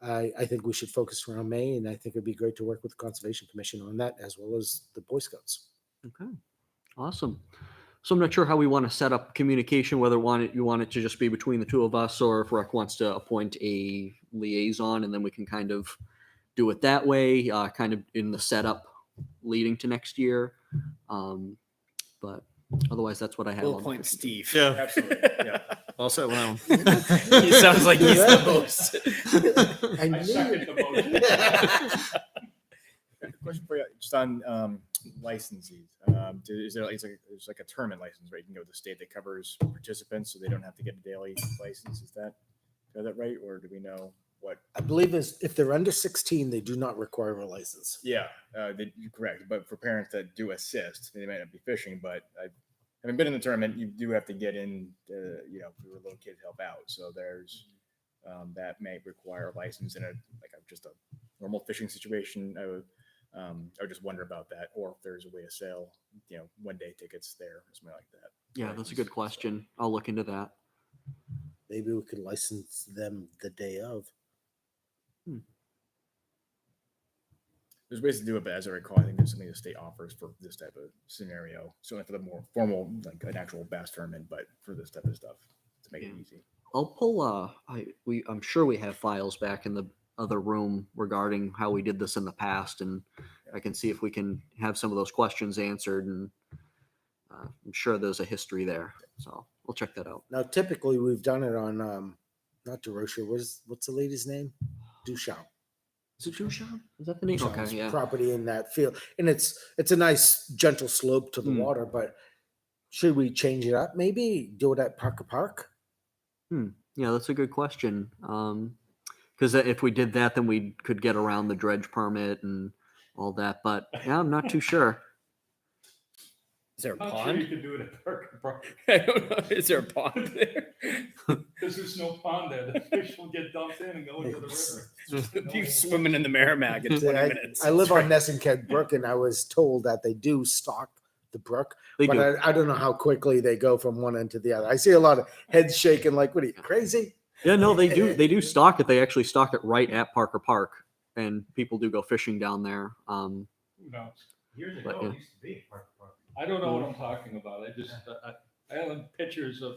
I think we should focus around May, and I think it'd be great to work with the Conservation Commission on that, as well as the Boy Scouts. Okay, awesome. So I'm not sure how we want to set up communication, whether you want it to just be between the two of us, or if Rec wants to appoint a liaison, and then we can kind of do it that way, kind of in the setup leading to next year. But otherwise, that's what I have. We'll on the appoint 15th. Steve. Yeah. Absolutely, yeah. I'll set one out. He sounds like he's the host. I second the motion. Question for you, just on licensees. Is there it's like a tournament license, right? You can go to the state that covers participants, so they don't have to get a daily license. Is that right, or do we know what? I believe if they're under 16, they do not require a license. Yeah, you're correct. But for parents that do assist, they might not be fishing, but having been in the tournament, you do have to get in, for your little kid to help out. So there's that may require a license in just a normal fishing situation. I would just wonder about that, or if there's a way to sell, 1-day tickets there or something like that. Yeah, that's a good question. I'll look into that. Maybe we could license them the day of. There's ways to do it, but as I recall, I think there's something the state offers for this type of scenario. Certainly for the more formal, like an actual bass tournament, but for this type of stuff to make it easy. I'll pull. I'm sure we have files back in the other room regarding how we did this in the past, and I can see if we can have some of those questions answered. And I'm sure there's a history there, so we'll check that out. Now, typically, we've done it on, not DeRocher, what's the lady's name? Duchamp. Is it Duchamp? Is that the name? Duchamp's Okay, yeah. property in that field. And it's a nice gentle slope to the water, but should we change it up? Maybe do it at Parker Park? Yeah, that's a good question. Because if we did that, then we could get around the dredge permit and all that. But yeah, I'm not too sure. Is there a I'm sure you pond? could do it at Park I don't know. Is there a pond there? because there's no pond there. The fish will get dumped in and go into the river. You swimming in the Merrimack in 20 minutes. I live on Nesson Brook, and I was told that they do stock the brook, They but do. I don't know how quickly they go from one end to the other. I see a lot of heads shaking like, what are you, crazy? Yeah, no, they do. They do stock it. They actually stock it right at Parker Park, and people do go fishing down there. Who knows? Years But, ago, yeah. it used to be at Park Park. I don't know what I'm talking about. I just, I have pictures of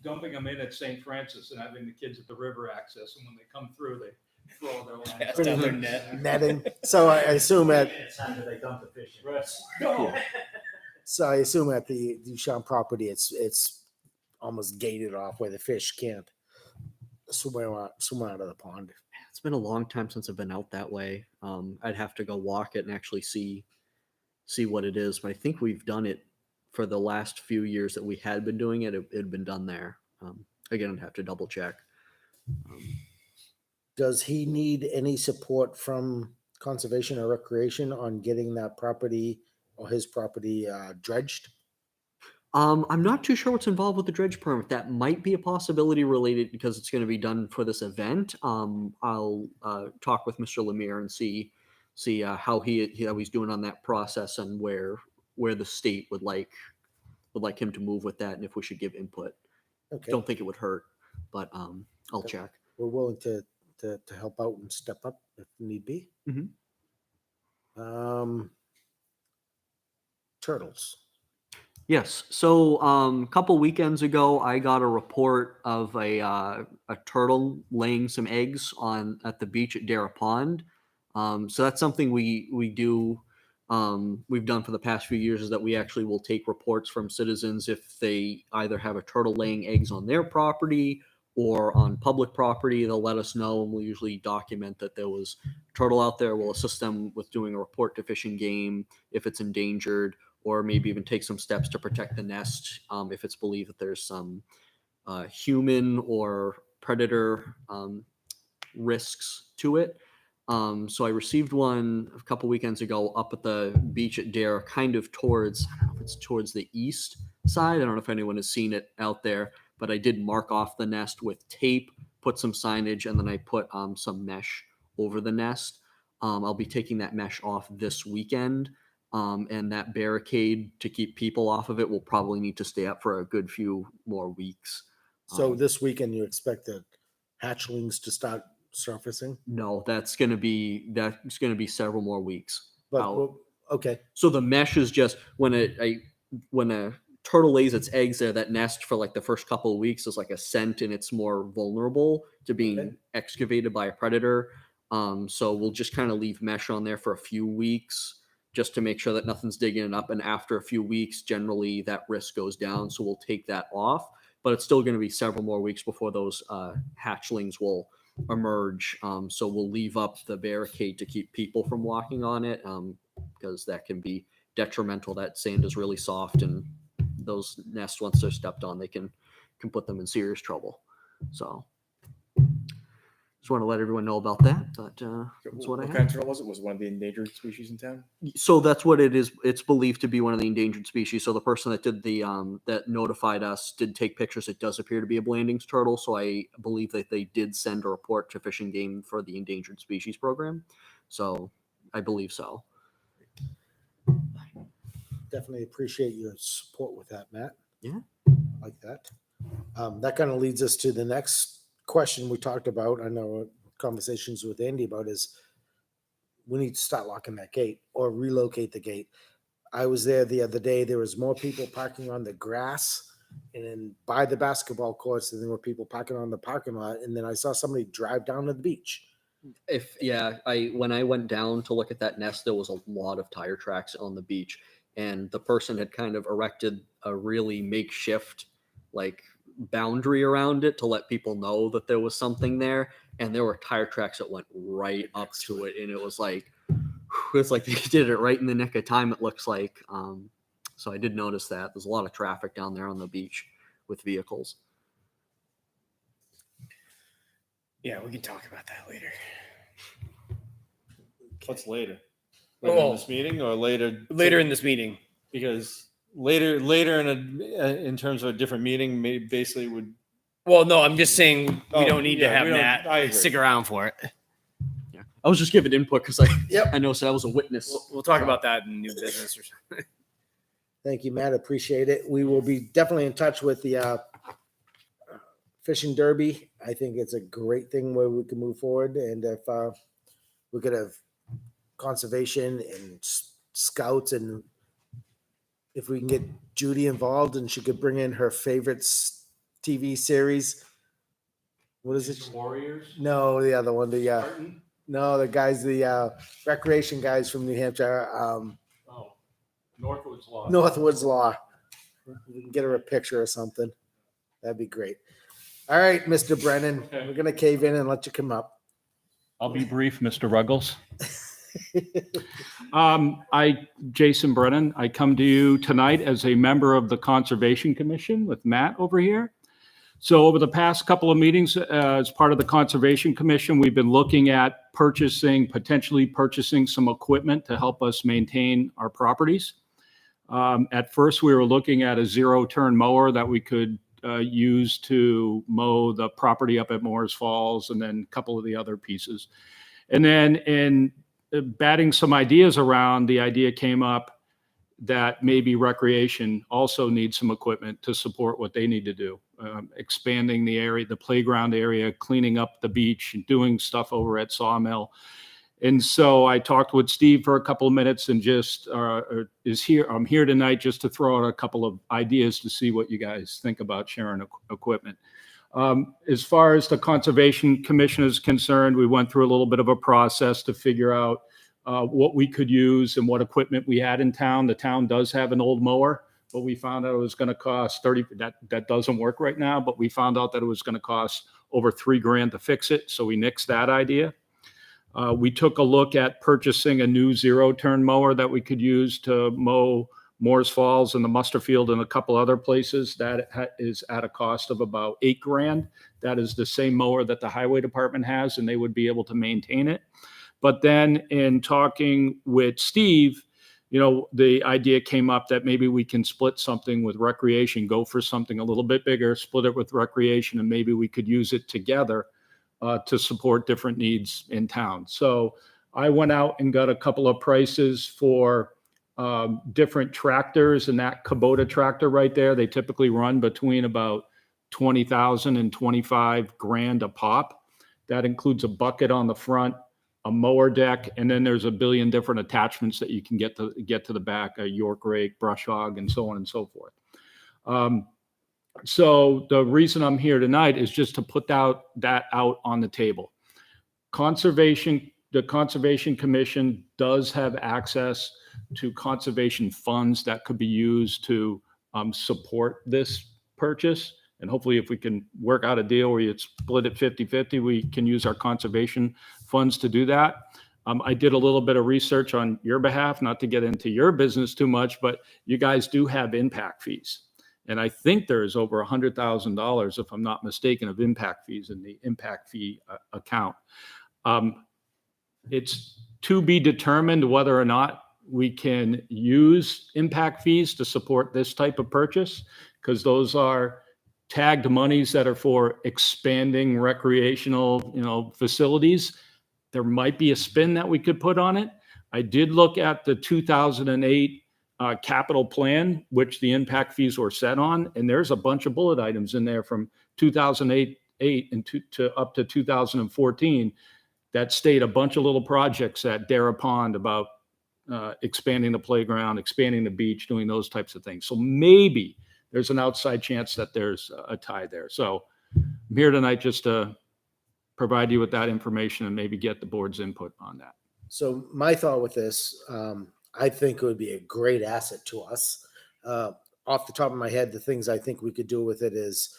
dumping them in at St. Francis and having the kids at the river access, and when they come through, they throw their line. Cast down their net. Netting. So I assume It's time that they dump the fish in. Right. No. So I assume at the Duchamp property, it's almost gated off where the fish can't swim out of the pond. It's been a long time since I've been out that way. I'd have to go walk it and actually see what it is. But I think we've done it for the last few years that we had been doing it. It had been done there. Again, I'd have to double check. Does he need any support from Conservation or Recreation on getting that property or his property dredged? I'm not too sure what's involved with the dredge permit. That might be a possibility related because it's going to be done for this event. I'll talk with Mr. Lemire and see how he's doing on that process and where the state would like him to move with that and if we should give input. Okay, Don't think it would hurt, but I'll check. we're willing to help out and step up if need be. Mhm. Turtles. Yes. So a couple weekends ago, I got a report of a turtle laying some eggs at the beach at Dara Pond. So that's something we do. We've done for the past few years is that we actually will take reports from citizens if they either have a turtle laying eggs on their property or on public property. They'll let us know, and we'll usually document that there was turtle out there. We'll assist them with doing a report to Fish and Game if it's endangered, or maybe even take some steps to protect the nest if it's believed that there's some human or predator risks to it. So I received one a couple weekends ago up at the beach at Dare, kind of towards, I don't know if it's towards the east side. I don't know if anyone has seen it out there, but I did mark off the nest with tape, put some signage, and then I put some mesh over the nest. I'll be taking that mesh off this weekend. And that barricade to keep people off of it will probably need to stay up for a good few more weeks. So this weekend, you expect the hatchlings to start surfacing, No, that's going to be several more weeks. but out. okay. So the mesh is just when a turtle lays its eggs there, that nest for like the first couple of weeks is like a scent and it's more vulnerable to being Okay. excavated by a predator. So we'll just kind of leave mesh on there for a few weeks just to make sure that nothing's digging it up. And after a few weeks, generally that risk goes down. So we'll take that off, but it's still going to be several more weeks before those hatchlings will emerge. So we'll leave up the barricade to keep people from walking on it because that can be detrimental. That sand is really soft, and those nests, once they're stepped on, they can put them in serious trouble. So just want to let everyone know about that. But that's what I What have. kind of turtle was it? Was it one of the endangered species in town? So that's what it is. It's believed to be one of the endangered species. So the person that did the that notified us did take pictures. It does appear to be a Blandings turtle. So I believe that they did send a report to Fish and Game for the endangered species program. So I believe so. Definitely appreciate your support with that, Matt. Yeah. Like that. That kind of leads us to the next question we talked about. I know conversations with Andy about is we need to start locking that gate or relocate the gate. I was there the other day. There was more people parking on the grass and then by the basketball courts than there were people parking on the parking lot. And then I saw somebody drive down to the beach. When I went down to look at that nest, there was a lot of tire tracks on the beach, and the person had kind of erected a really makeshift like boundary around it to let people know that there was something there, and there were tire tracks that went right up to it, and it was like they did it right in the nick of time, it looks like. So I did notice that there's a lot of traffic down there on the beach with vehicles. Yeah, we can talk about that later. What's later? Later in this meeting or later? Later in this meeting. Because later in terms of a different meeting, maybe basically would. Well, no, I'm just saying we Oh, don't need yeah, to have we don't- I Matt agree. stick around for it. Yeah, I was just giving input because I know so I was a witness. We'll talk about that in new business or something. Thank you, Matt. Appreciate it. We will be definitely in touch with the fishing derby. I think it's a great thing where we can move forward. And if we could have conservation and scouts, and if we can get Judy involved and she could bring in her favorite TV series. What is it? Warriors? No, the other one. No, the guys, the recreation guys from New Hampshire. Northwoods Law. Northwoods Law. We can get her a picture or something. That'd be great. All right, Mr. Brennan, Okay. we're gonna cave in and let you come up. I'll be brief, Mr. Ruggles. Jason Brennan, I come to you tonight as a member of the Conservation Commission with Matt over here. So over the past couple of meetings, as part of the Conservation Commission, we've been looking at potentially purchasing some equipment to help us maintain our properties. At first, we were looking at a zero-turn mower that we could use to mow the property up at Moores Falls and then a couple of the other pieces. And then in batting some ideas around, the idea came up that maybe recreation also needs some equipment to support what they need to do. Expanding the area, the playground area, cleaning up the beach, and doing stuff over at Sawmill. And so I talked with Steve for a couple of minutes and just I'm here tonight just to throw out a couple of ideas to see what you guys think about sharing equipment. As far as the Conservation Commission is concerned, we went through a little bit of a process to figure out what we could use and what equipment we had in town. The town does have an old mower, but we found out it was going to cost that doesn't work right now, but we found out that it was going to cost over $3,000 to fix it. So we nixed that idea. We took a look at purchasing a new zero-turn mower that we could use to mow Moores Falls and the Musterfield and a couple other places. That is at a cost of about $8,000. That is the same mower that the highway department has, and they would be able to maintain it. But then in talking with Steve, the idea came up that maybe we can split something with recreation, go for something a little bit bigger, split it with recreation, and maybe we could use it together to support different needs in town. So I went out and got a couple of prices for different tractors, and that Kubota tractor right there, they typically run between about $20,000 and $25,000 a pop. That includes a bucket on the front, a mower deck, and then there's a billion different attachments that you can get to the back, a York rake, brush hog, and so on and so forth. So the reason I'm here tonight is just to put that out on the table. The Conservation Commission does have access to conservation funds that could be used to support this purchase. And hopefully if we can work out a deal where you split it 50-50, we can use our conservation funds to do that. I did a little bit of research on your behalf, not to get into your business too much, but you guys do have impact fees. And I think there is over $100,000, if I'm not mistaken, of impact fees in the impact fee account. It's to be determined whether or not we can use impact fees to support this type of purchase, because those are tagged monies that are for expanding recreational, facilities. There might be a spin that we could put on it. I did look at the 2008 capital plan, which the impact fees were set on, and there's a bunch of bullet items in there from 2008 and to up to 2014 that state a bunch of little projects at Dara Pond about expanding the playground, expanding the beach, doing those types of things. So maybe there's an outside chance that there's a tie there. So I'm here tonight just to provide you with that information and maybe get the board's input on that. So my thought with this, I think it would be a great asset to us. Off the top of my head, the things I think we could do with it is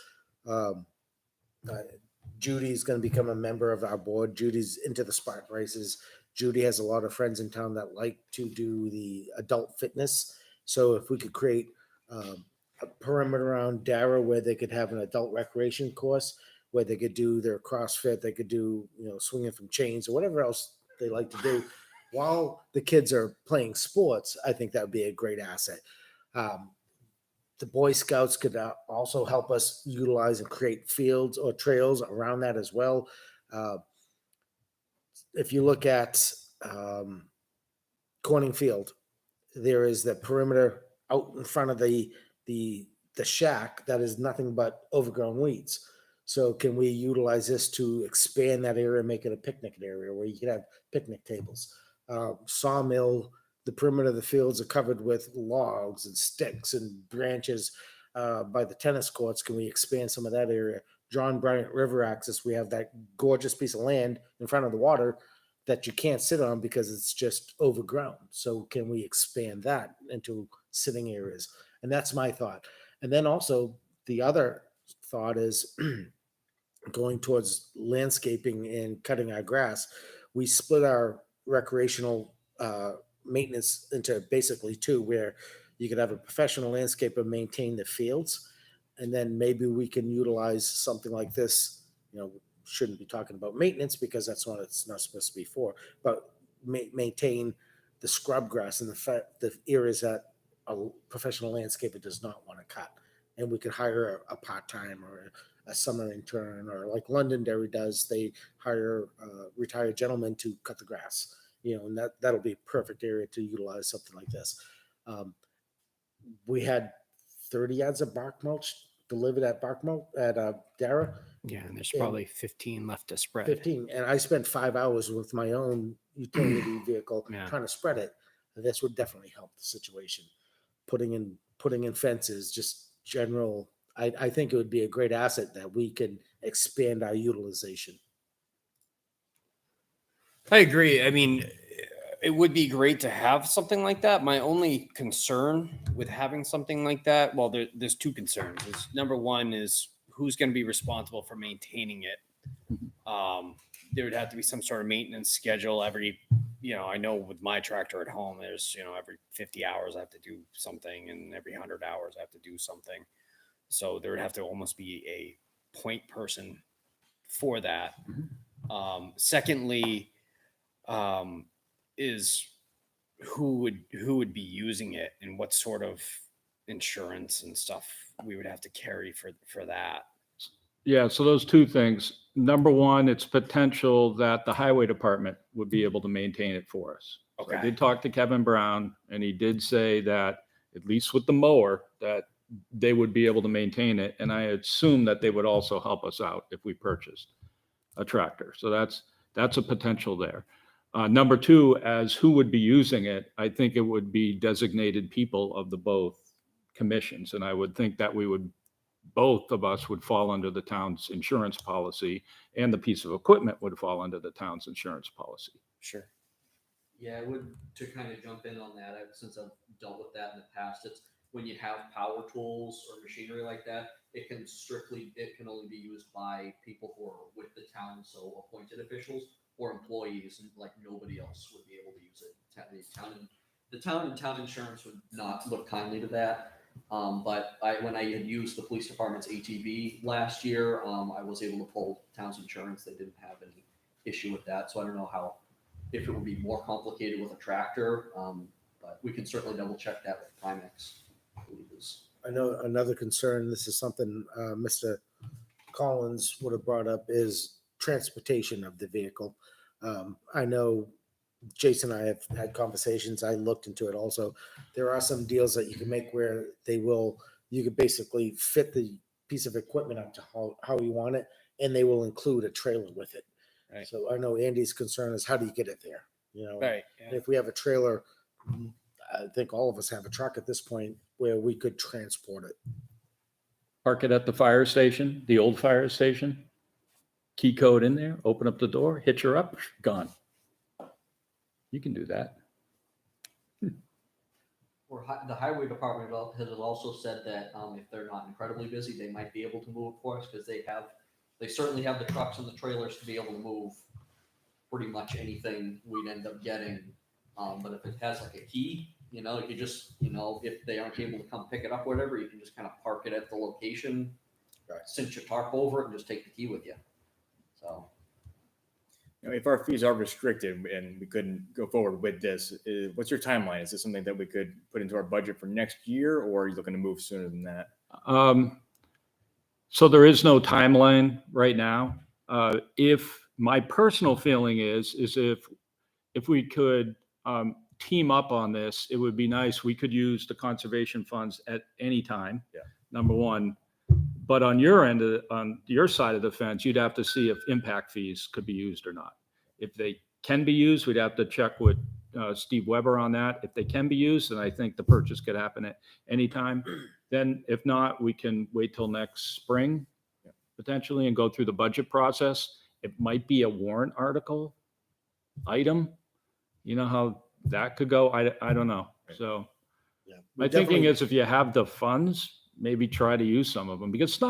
Judy's going to become a member of our board. Judy's into the Spartan races. Judy has a lot of friends in town that like to do the adult fitness. So if we could create a perimeter around Dara where they could have an adult recreation course, where they could do their CrossFit, they could do, swinging from chains or whatever else they like to do while the kids are playing sports. I think that would be a great asset. The Boy Scouts could also help us utilize and create fields or trails around that as well. If you look at Corning Field, there is the perimeter out in front of the shack that is nothing but overgrown weeds. So can we utilize this to expand that area and make it a picnic area where you can have picnic tables? Sawmill, the perimeter of the fields are covered with logs and sticks and branches by the tennis courts. Can we expand some of that area? John Bryant River access, we have that gorgeous piece of land in front of the water that you can't sit on because it's just overgrown. So can we expand that into sitting areas? And that's my thought. And then also the other thought is going towards landscaping and cutting our grass. We split our recreational maintenance into basically two, where you could have a professional landscaper maintain the fields, and then maybe we can utilize something like this. Shouldn't be talking about maintenance because that's what it's not supposed to be for, but maintain the scrub grass and the areas that a professional landscaper does not want to cut. And we could hire a part-time or a summer intern, or like Londonderry does, they hire retired gentlemen to cut the grass, and that'll be a perfect area to utilize something like this. We had 30 yards of bark mulch delivered at Dara. Yeah, and there's probably 15 left to spread. 15, and I spent 5 hours with my own utility vehicle trying to spread it. This would definitely help the situation. Putting in fences, just general. I think it would be a great asset that we can expand our utilization. I agree. I mean, it would be great to have something like that. My only concern with having something like that, well, there's two concerns. Number one is who's going to be responsible for maintaining it. There would have to be some sort of maintenance schedule every, I know with my tractor at home, there's, every 50 hours I have to do something, and every 100 hours I have to do something. So there would have to almost be a point person for that. Secondly, is who would be using it, and what sort of insurance and stuff we would have to carry for that. Yeah, so those two things. Number one, it's potential that the highway department would be able to maintain it for us. So I did talk to Kevin Brown, and he did say that at least with the mower, that they would be able to maintain it. And I assume that they would also help us out if we purchased. a tractor. So that's a potential there. Number two, as who would be using it, I think it would be designated people of the both commissions. And I would think that both of us would fall under the town's insurance policy, and the piece of equipment would fall under the town's insurance policy. Sure. Yeah, I would, to kind of jump in on that, since I've dealt with that in the past, it's when you have power tools or machinery like that, it can only be used by people who are with the town, so appointed officials or employees, and like nobody else would be able to use it. The town and town insurance would not look kindly to that. But when I had used the police department's ATV last year, I was able to pull town's insurance. They didn't have any issue with that. So I don't know if it would be more complicated with a tractor, but we can certainly double check that with Primex. I believe is. I know another concern, this is something Mr. Collins would have brought up, is transportation of the vehicle. I know Jason and I have had conversations. I looked into it also. There are some deals that you can make where you could basically fit the piece of equipment up to how you want it, and they will include a trailer with it. Right. So I know Andy's concern is how do you get it there? You know, Right. and if we have a trailer, I think all of us have a truck at this point where we could transport it. Park it at the fire station, the old fire station, key code in there, open up the door, hitch her up, gone. You can do that. Or the highway department has also said that if they're not incredibly busy, they might be able to move it for us because they certainly have the trucks and the trailers to be able to move pretty much anything we'd end up getting. But if it has like a key, you could just, if they aren't able to come pick it up, or whatever, you can just kind of park it at the location, Right. cinch your tarp over it, and just take the key with you. So. If our fees are restricted and we couldn't go forward with this, what's your timeline? Is this something that we could put into our budget for next year, or are you looking to move sooner than that? So there is no timeline right now. If my personal feeling is if we could team up on this, it would be nice. We could use the conservation funds at any time. Yeah. Number one. But on your side of the fence, you'd have to see if impact fees could be used or not. If they can be used, we'd have to check with Steve Weber on that. If they can be used, then I think the purchase could happen at any time. Then if not, we can wait till next spring, potentially, and go through the budget process. It might be a warrant article item. You know how that could go? I don't know. So Yeah, my thinking is if you have the funds, maybe try to use some of them, because it's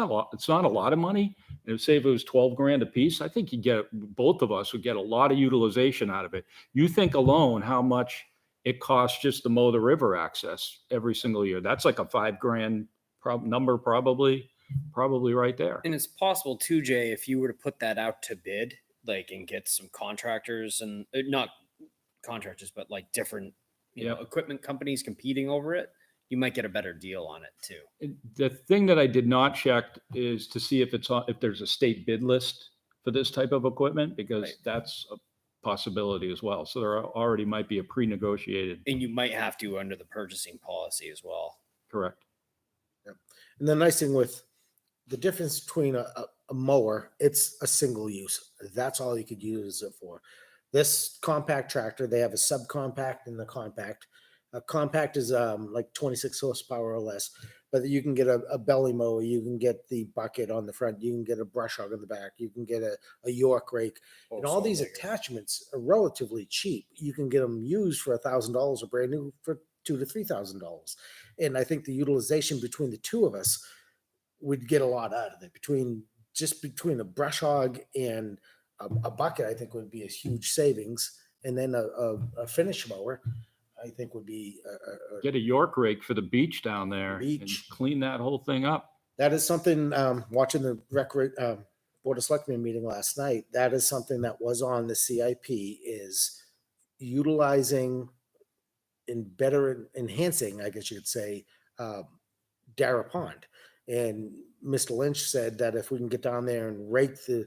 not a lot of money. And say if it was 12 grand a piece, I think both of us would get a lot of utilization out of it. You think alone how much it costs just to mow the river access every single year. That's like a $5 grand number, probably right there. And it's possible too, Jay, if you were to put that out to bid, like, and get some contractors and not contractors, but like different, equipment companies competing over it, you might get a better deal on it too. The thing that I did not check is to see if there's a state bid list for this type of equipment, because Right. that's a possibility as well. So there already might be a pre-negotiated. And you might have to under the purchasing policy as well. Correct. And the nice thing with the difference between a mower, it's a single use. That's all you could use it for. This compact tractor, they have a subcompact and the compact. A compact is like 26 horsepower or less, but you can get a belly mower, you can get the bucket on the front, you can get a brush hog on the back, you can get a York rake, and all these attachments are relatively cheap. You can get them used for $1,000 or brand new for $2,000 to $3,000. And I think the utilization between the two of us would get a lot out of it. Between a brush hog and a bucket, I think would be a huge savings, and then a finish mower, I think would be Get a York rake for the beach down there and Beach. clean that whole thing up. that is something. Watching the Board of Selectmen meeting last night, that is something that was on the CIP, is utilizing and better enhancing, I guess you could say, Dara Pond. And Mr. Lynch said that if we can get down there and rake the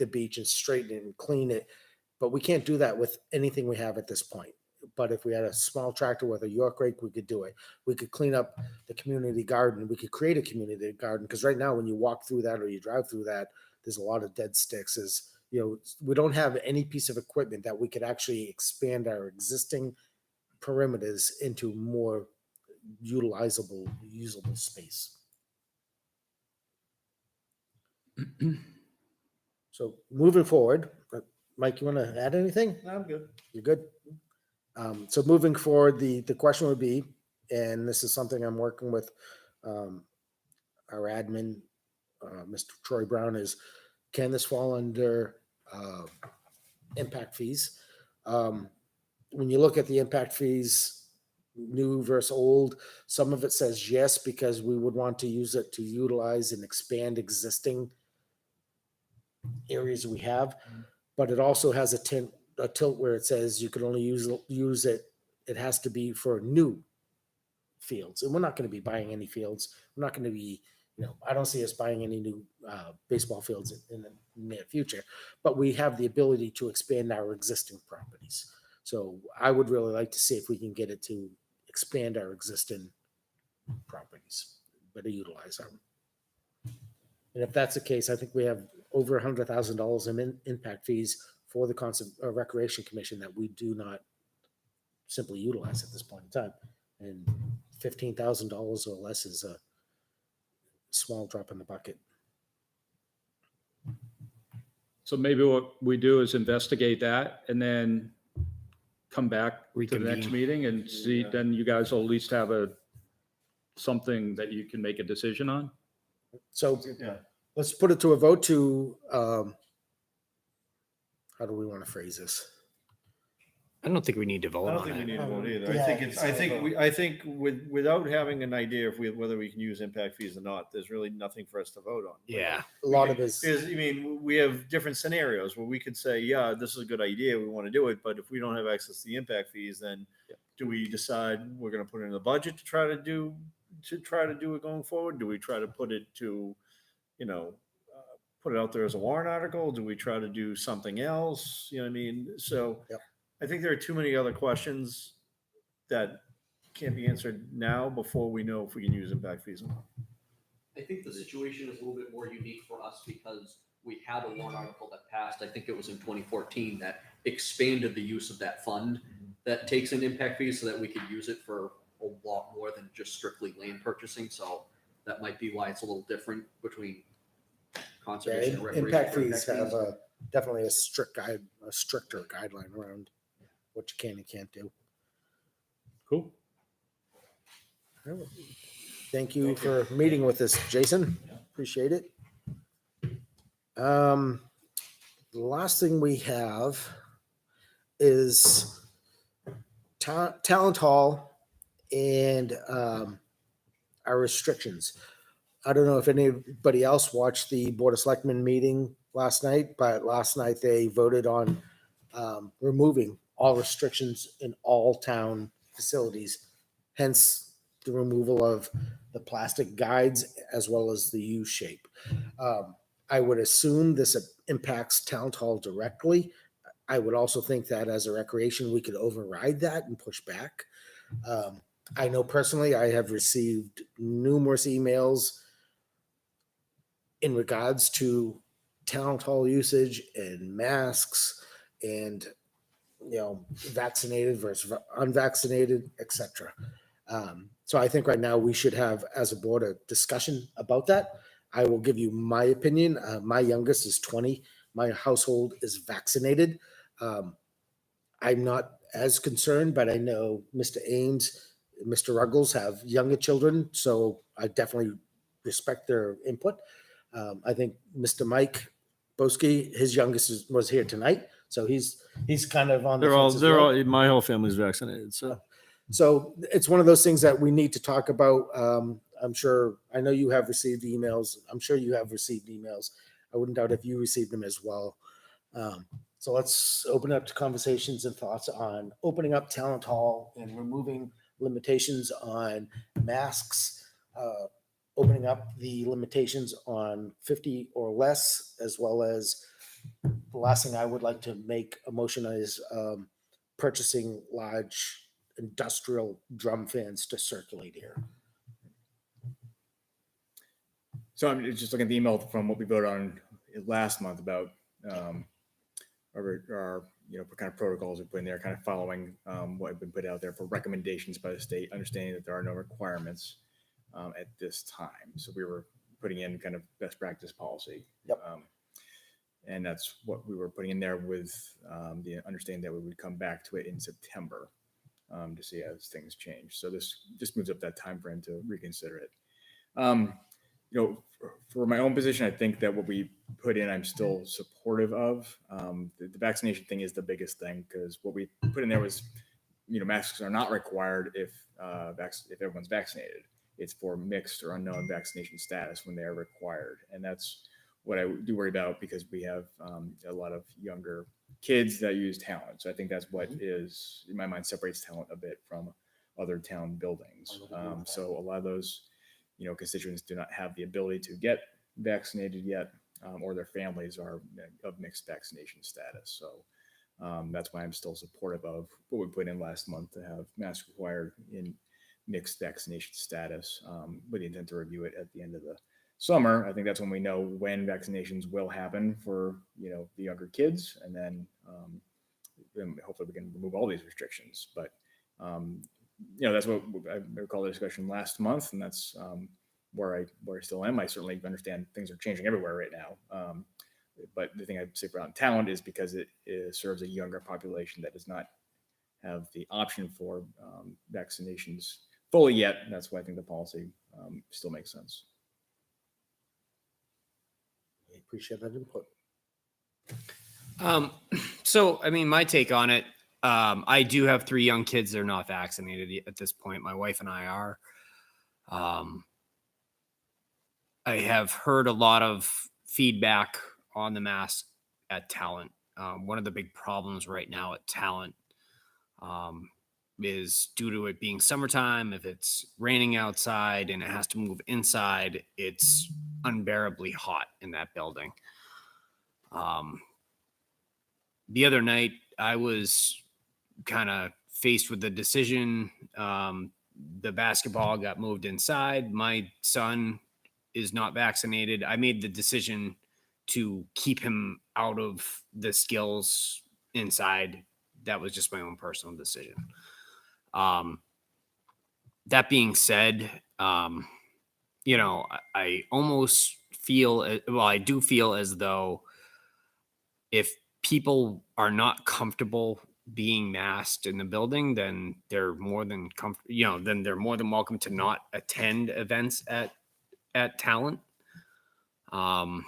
beach and straighten it and clean it, but we can't do that with anything we have at this point. But if we had a small tractor with a York rake, we could do it. We could clean up the community garden. We could create a community garden, because right now when you walk through that or you drive through that, there's a lot of dead sticks. we don't have any piece of equipment that we could actually expand our existing perimeters into more utilizable, usable space. So moving forward, Mike, you want to add anything? I'm good. You're good. So moving forward, the question would be, and this is something I'm working with our admin, Mr. Troy Brown, is can this fall under impact fees? When you look at the impact fees, new versus old, some of it says yes, because we would want to use it to utilize and expand existing areas we have, but it also has a tilt where it says you can only use it. It has to be for new fields, and we're not going to be buying any fields. We're not going to be, I don't see us buying any new baseball fields in the near future, but we have the ability to expand our existing properties. So I would really like to see if we can get it to expand our existing properties, better utilize them. And if that's the case, I think we have over $100,000 in impact fees for the Recreation Commission that we do not simply utilize at this point in time. And $15,000 or less is a small drop in the bucket. So maybe what we do is investigate that and then come back to the next meeting and see, then you guys will at least have something that you can make a decision on. So let's put it to a vote to, how do we want to phrase this? I don't think we need to vote I don't on think we it. need to vote either. Yeah, I think without having an idea whether we can use impact fees or not, there's really nothing for us to vote on. Yeah. A lot of this. Because, I mean, we have different scenarios where we could say, yeah, this is a good idea, we want to do it, but if we don't have access to the impact fees, then do we decide we're going to put it in the budget to try to do it going forward? Do we try to put it to, put it out there as a warrant article? Do we try to do something else? You know what I mean? So I think there are too many other questions that can't be answered now before we know if we can use impact fees or not. I think the situation is a little bit more unique for us because we had a warrant article that passed, I think it was in 2014, that expanded the use of that fund that takes in impact fees so that we could use it for a lot more than just strictly land purchasing. So that might be why it's a little different between conservation and recreation. Impact fees have definitely a stricter guideline around what you can and can't do. Cool. Thank you for meeting with us, Jason. Appreciate it. The last thing we have is Talent Hall and our restrictions. I don't know if anybody else watched the Board of Selectmen meeting last night, but last night they voted on removing all restrictions in all town facilities, hence the removal of the plastic guides as well as the U shape. I would assume this impacts Town Hall directly. I would also think that as a recreation, we could override that and push back. I know personally, I have received numerous emails in regards to Town Hall usage and masks and vaccinated versus unvaccinated, etc. So I think right now we should have, as a board, a discussion about that. I will give you my opinion. My youngest is 20. My household is vaccinated. I'm not as concerned, but I know Mr. Ames, Mr. Ruggles have younger children, so I definitely respect their input. I think Mr. Mike Boski, his youngest was here tonight, so he's kind of on the fence as well. My whole family's vaccinated, so. So it's one of those things that we need to talk about. I know you have received emails. I'm sure you have received emails. I wouldn't doubt if you received them as well. So let's open up to conversations and thoughts on opening up Talent Hall and removing limitations on masks, opening up the limitations on 50 or less, as well as the last thing I would like to make a motion is purchasing large industrial drum fans to circulate here. So I'm just looking at the email from what we voted on last month about kind of protocols we put in there, kind of following what had been put out there for recommendations by the state, understanding that there are no requirements at this time. So we were putting in kind of best practice policy. Yep. And that's what we were putting in there with the understanding that we would come back to it in September to see as things change. So this just moves up that time frame to reconsider it. For my own position, I think that what we put in, I'm still supportive of. The vaccination thing is the biggest thing, because what we put in there was, masks are not required if everyone's vaccinated. It's for mixed or unknown vaccination status when they are required. And that's what I do worry about, because we have a lot of younger kids that use talent. So I think that's what is, in my mind, separates talent a bit from other town buildings. So a lot of those, constituents do not have the ability to get vaccinated yet, or their families are of mixed vaccination status. So that's why I'm still supportive of what we put in last month to have masks required in mixed vaccination status, with the intent to review it at the end of the summer. I think that's when we know when vaccinations will happen for, the younger kids. And then hopefully we can remove all these restrictions. But, that's what I recall the discussion last month. And that's where I still am. I certainly understand things are changing everywhere right now. But the thing I'd say around talent is because it serves a younger population that does not have the option for vaccinations fully yet. And that's why I think the policy still makes sense. I appreciate that input. So, my take on it, I do have 3 young kids that are not vaccinated at this point. My wife and I are. I have heard a lot of feedback on the mask at Talent. One of the big problems right now at Talent is due to it being summertime. If it's raining outside and it has to move inside, it's unbearably hot in that building. The other night, I was kind of faced with the decision. The basketball got moved inside. My son is not vaccinated. I made the decision to keep him out of the skills inside. That was just my own personal decision. That being said, I almost feel, I do feel as though if people are not comfortable being masked in the building, then they're more than then they're more than welcome to not attend events at Talent. I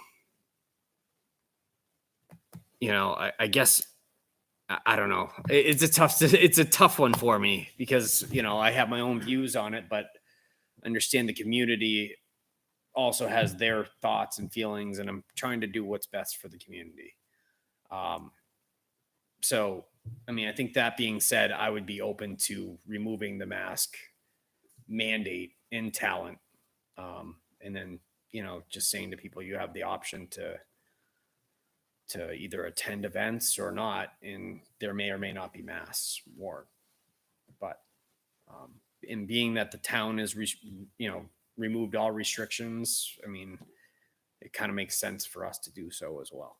guess I don't know. It's a tough one for me because, I have my own views on it, but understand the community also has their thoughts and feelings, and I'm trying to do what's best for the community. So, I think that being said, I would be open to removing the mask mandate in Talent. And then, just saying to people, you have the option to either attend events or not, and there may or may not be masks worn. But in being that the town is, removed all restrictions, it kind of makes sense for us to do so as well.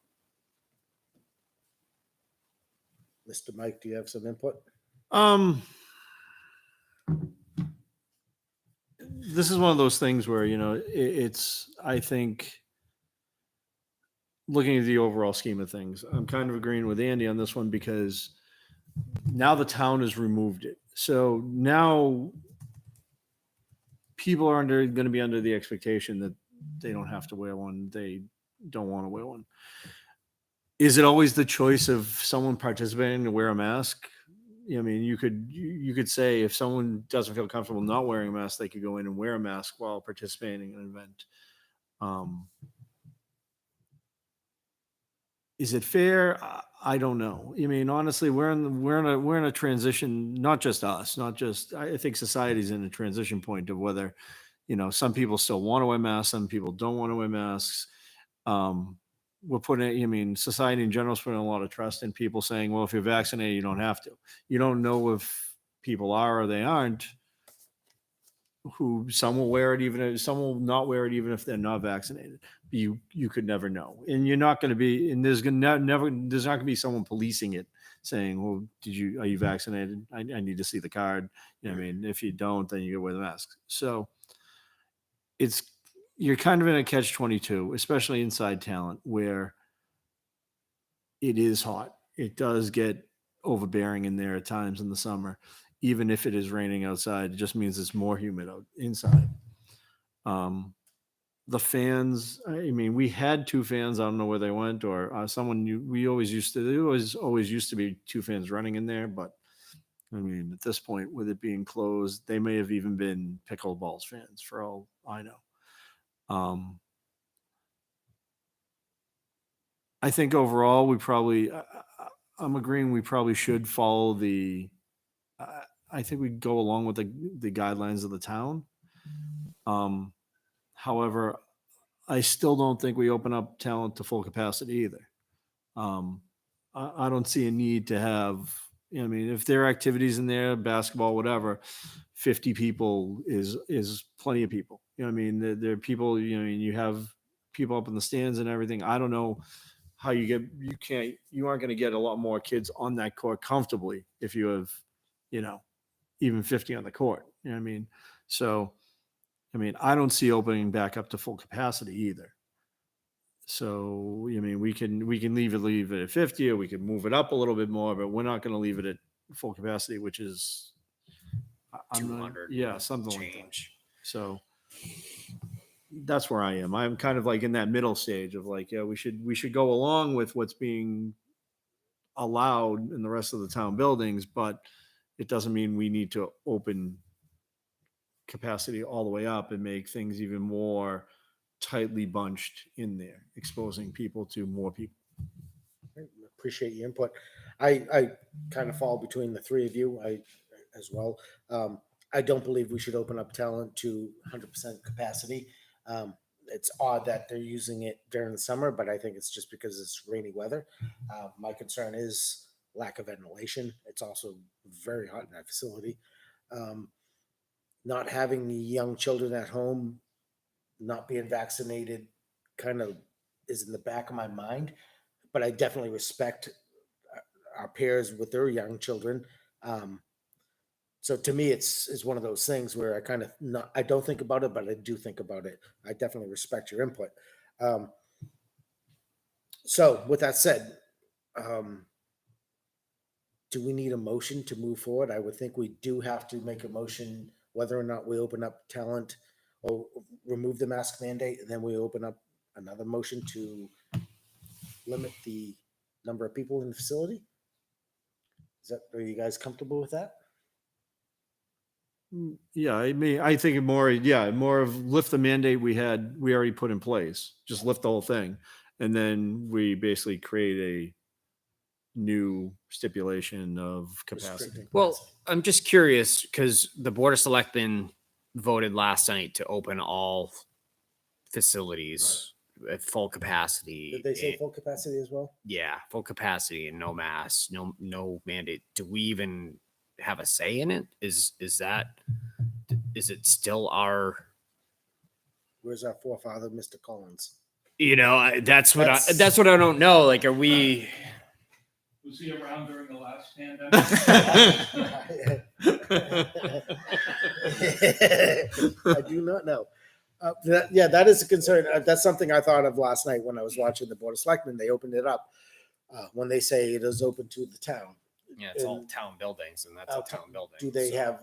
Mr. Mike, do you have some input? This is one of those things where, I think looking at the overall scheme of things, I'm kind of agreeing with Andy on this one because now the town has removed it. So now people are going to be under the expectation that they don't have to wear one. They don't want to wear one. Is it always the choice of someone participating to wear a mask? You could say if someone doesn't feel comfortable not wearing a mask, they could go in and wear a mask while participating in an event. Is it fair? I don't know. Honestly, we're in a transition. Not just us. I think society's in a transition point of whether, some people still want to wear masks, some people don't want to wear masks. We're putting, society in general is putting a lot of trust in people saying, well, if you're vaccinated, you don't have to. You don't know if people are or they aren't who some will wear it even if some will not wear it even if they're not vaccinated. You could never know, and you're not going to be. And there's gonna never there's not going to be someone policing it, saying, "Well, are you vaccinated? I need to see the card." You know what I mean, if you don't, then you gotta wear the mask. So you're kind of in a catch-22, especially inside talent, where it is hot. It does get overbearing in there at times in the summer. Even if it is raining outside, it just means it's more humid out inside. The fans, I mean, we had 2 fans. I don't know where they went, or we always used to, there always used to be 2 fans running in there. But I mean, at this point, with it being closed, they may have even been Pickleballs fans for all I know. I think overall, I'm agreeing we probably should follow I think we go along with the guidelines of the town. However, I still don't think we open up talent to full capacity either. I don't see a need to have, I mean, if there are activities in there, basketball, whatever, 50 people is plenty of people. You know what I mean? There are people, you have people up in the stands and everything. I don't know how you aren't going to get a lot more kids on that court comfortably if you have, even 50 on the court. You know what I mean? So, I mean, I don't see opening back up to full capacity either. So, I mean, we can leave it at 50, or we can move it up a little bit more, but we're not going to leave it at full capacity, which is 200. Something like that. Change. So that's where I am. I'm kind of like in that middle stage of like, yeah, we should go along with what's being allowed in the rest of the town buildings, but it doesn't mean we need to open capacity all the way up and make things even more tightly bunched in there, exposing people to more people. Appreciate your input. I kind of fall between the 3 of you as well. I don't believe we should open up talent to 100% capacity. It's odd that they're using it during the summer, but I think it's just because it's rainy weather. My concern is lack of ventilation. It's also very hot in that facility. Not having the young children at home, not being vaccinated, kind of is in the back of my mind, but I definitely respect our peers with their young children. So to me, it's one of those things where I don't think about it, but I do think about it. I definitely respect your input. So with that said, do we need a motion to move forward? I would think we do have to make a motion whether or not we open up talent or remove the mask mandate, and then we open up another motion to limit the number of people in the facility. Are you guys comfortable with that? Yeah, I mean, I think more of lift the mandate we already put in place, just lift the whole thing. And then we basically create a new stipulation of capacity. Well, I'm just curious because the Board of Selectmen voted last night to open all facilities at full capacity. Did they say full capacity as well? Yeah, full capacity and no mask, no mandate. Do we even have a say in it? Is it still our? Where's our forefather, Mr. Collins? That's what I don't know. Like, are we? Was he around during the last pandemic? I do not know. That is a concern. That's something I thought of last night when I was watching the Board of Selectmen. They opened it up when they say it is open to the town. Yeah, it's all town buildings, and that's a town building. Do they have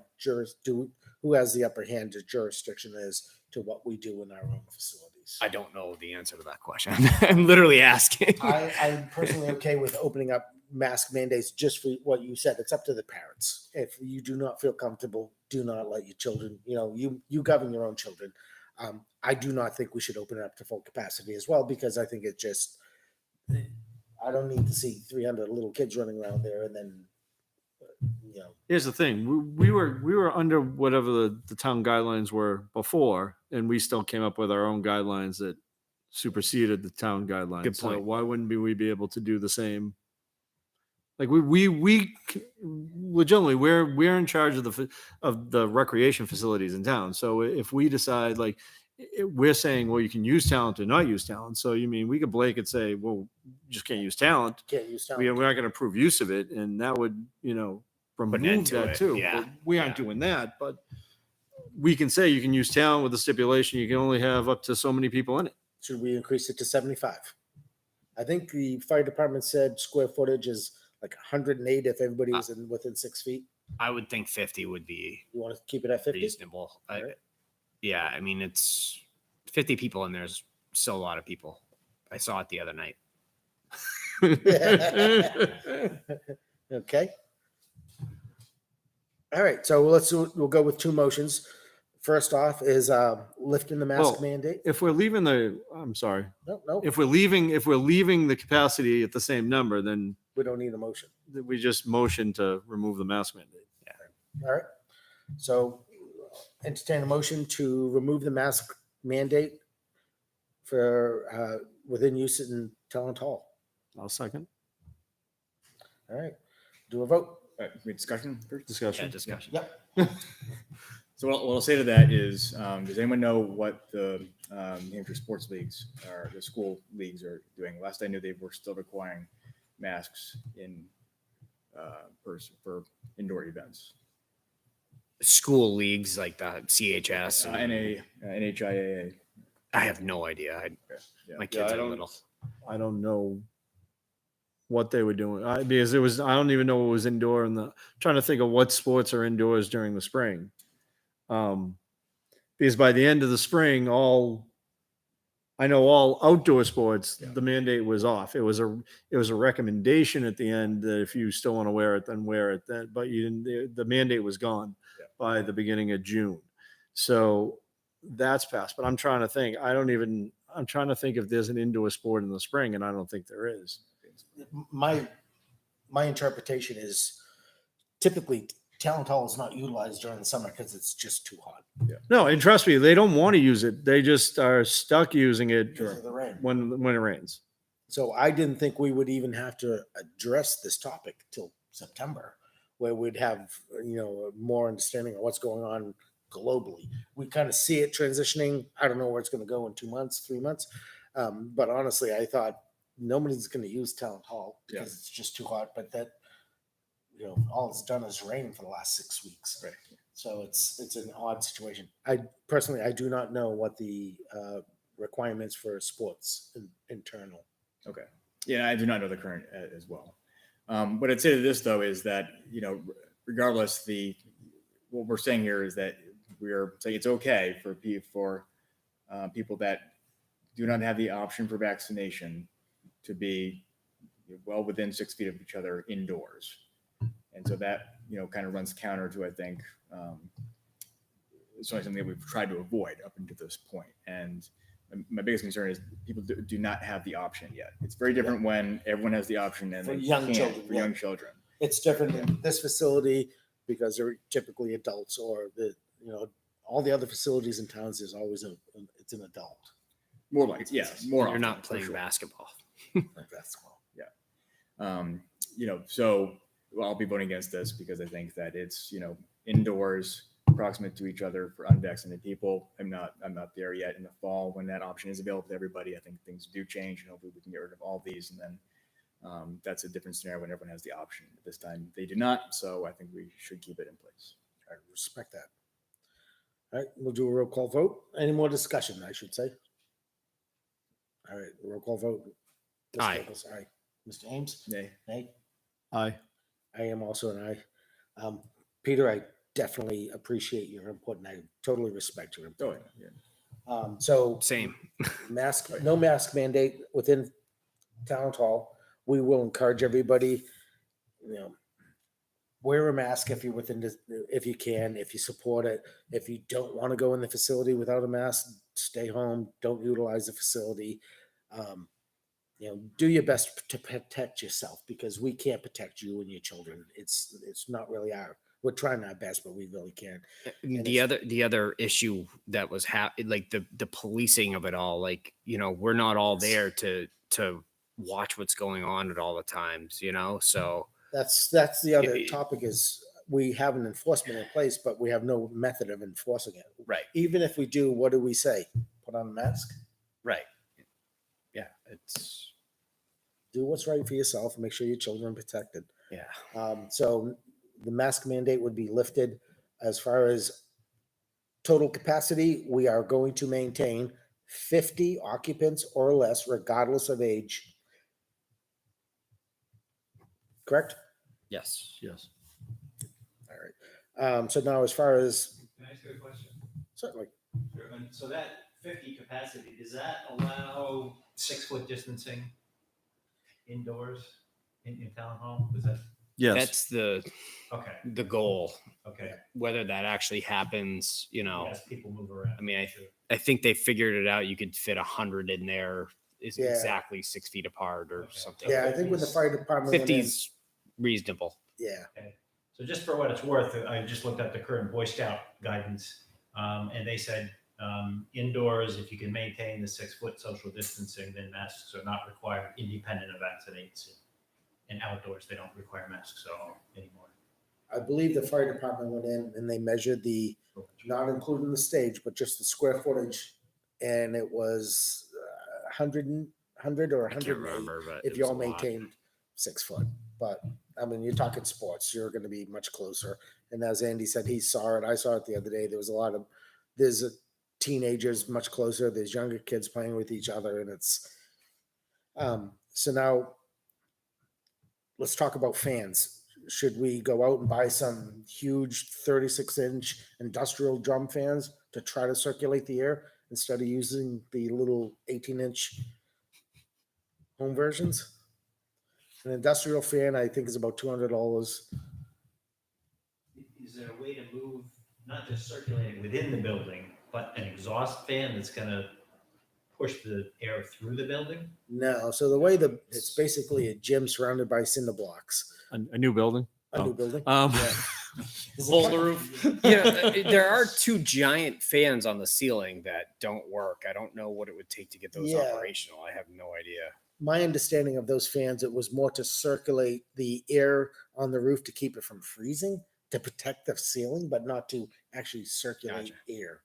who has the upper hand to jurisdiction as to what we do in our own facilities? I don't know the answer to that question. I'm literally asking. I'm personally okay with opening up mask mandates just for what you said. It's up to the parents. If you do not feel comfortable, do not let your children, you govern your own children. I do not think we should open it up to full capacity as well, because I think I don't need to see 300 little kids running around there and then, Here's the thing. We were under whatever the town guidelines were before, and we still came up with our own guidelines that superseded the town guidelines. Good point. So why wouldn't we be able to do the same Like we legitimately we're in charge of the recreation facilities in town. So if we decide like we're saying, well, you can use talent or not use talent. So you mean we could blanket say, well, you just can't use talent. Can't use We're talent. not going to approve use of it, and that would remove end to that it, too. yeah, But we aren't doing that, but we can say you can use talent with the stipulation you can only have up to so many people in it. Should we increase it to 75? I think the fire department said square footage is like 108 if everybody was within 6 feet. I would think 50 would be You want to keep it at 50? reasonable. Alright. Yeah, I mean, it's 50 people and there's still a lot of people. I saw it the other night. Okay. All right, so we'll go with two motions. First off is lifting the mask Well, mandate. If we're leaving I'm sorry. No, If we're leaving the capacity at the same number, then we don't need a motion. we just motion to remove the mask mandate. All right. So entertain a motion to remove the mask mandate for within use in Talent Hall. I'll second. All right. Do a vote. We discussion first? Discussion. Yeah, discussion. Yep. So what I'll say to that is, does anyone know what the New Hampshire sports leagues or the school leagues are doing? Last I knew, they were still requiring masks in person for indoor events. School leagues like the CHS. and- NHIAA. I have no idea. Yeah. My kids I are don't- little. I don't know what they were doing because I don't even know what was indoor trying to think of what sports are indoors during the spring. Because by the end of the spring, all outdoor sports, the mandate was off. It was a recommendation at the end that if you still want to wear it, then wear it. But you didn't. The mandate was gone by the beginning of June, so that's passed. But I'm trying to think. I'm trying to think if there's an indoor sport in the spring, and I don't think there is. My interpretation is typically Talent Hall is not utilized during the summer because it's just too hot No, and trust me, they don't want to use it. They just are stuck using it because of the rain. when it rains. So I didn't think we would even have to address this topic till September, where we'd have more understanding of what's going on globally. We kind of see it transitioning. I don't know where it's going to go in 2 months, 3 months, but honestly, I thought nobody's going to use Talent Hall because it's just too hot. But that all it's done is rain for the last 6 weeks. Right. So it's an odd situation. I personally do not know what the requirements for sports internal. Okay. Yeah, I do not know the current as well. What I'd say to this though is that regardless, what we're saying here is that we're saying it's okay for people that do not have the option for vaccination to be well within 6 feet of each other indoors. And so that, kind of runs counter to, I think, it's only something that we've tried to avoid up until this point. And my biggest concern is people do not have the option yet. It's very different when everyone has the option and For they young can't children, for yeah. young children. It's different in this facility because they're typically adults, or all the other facilities in towns is always it's an adult. More like, more. You're often, not for playing sure. basketball. Like basketball. So I'll be voting against this because I think that it's, indoors, proximate to each other for unvaccinated people. I'm not there yet. In the fall, when that option is available to everybody, I think things do change, and hopefully we can get rid of all these. And then that's a different scenario when everyone has the option. This time they do not, so I think we should keep it in place. I respect that. All right, we'll do a roll call vote. Any more discussion, I should say? All right, roll call vote. Mr. Aye. Nichols, aye. Mr. Ames? Nay. Nay? Aye. I am also an aye. Peter, I definitely appreciate your input and I totally respect your Oh, input. yeah. So Same. no mask mandate within Talent Hall. We will encourage everybody, wear a mask if you're if you can, if you support it. If you don't want to go in the facility without a mask, stay home. Don't utilize the facility. Do your best to protect yourself because we can't protect you and your children. It's not really we're trying our best, but we really can't. The other issue that was like the policing of it all, like, we're not all there to watch what's going on at all the times, so That's the other Yeah. topic is we have an enforcement in place, but we have no method of enforcing it. Right. Even if we do, what do we say? Put on a mask? Right. Yeah. It's, Do what's right for yourself and make sure your children are protected. yeah. So the mask mandate would be lifted. As far as total capacity, we are going to maintain 50 occupants or less, regardless of age. Correct? Yes. Yes. All right. So now as far as, Can I ask you a question? certainly, Sure. And so that 50 capacity, does that allow 6 foot distancing indoors in town hall? Is that, Yes. That's okay, the goal. okay. Whether that actually happens, you know, As people move around. I mean, I think they figured it out. You could fit 100 in there. Is Yeah. exactly 6 feet apart or Okay. something. yeah, I think when the fire department went in, 50's reasonable. yeah, So just for what it's worth, I just looked at the current Boy Scout guidance, and they said indoors, if you can maintain the 6 foot social distancing, then masks are not required independent of vaccination. And outdoors, they don't require masks at all anymore. I believe the fire department went in and they measured the, not including the stage, but just the square footage. And it was 100 or I can't 108 remember, but if it you was all a lot. maintained 6 foot. But I mean, you're talking sports, you're going to be much closer. And as Andy said, he saw it. I saw it the other day. There was a lot of, there's teenagers much closer. There's younger kids playing with each other. And it's, so now let's talk about fans. Should we go out and buy some huge 36-inch industrial drum fans to try to circulate the air instead of using the little 18-inch home versions? An industrial fan, I think, is about $200. Is there a way to move, not just circulating within the building, but an exhaust fan that's gonna push the air through the building? No, so the way it's basically a gym surrounded by cinder blocks. A new building. A new building. Um, Boulder roof. there are 2 giant fans on the ceiling that don't work. I don't know what it would take to get those Yeah. operational. I have no idea. My understanding of those fans, it was more to circulate the air on the roof to keep it from freezing, to protect the ceiling, but not to actually circulate air.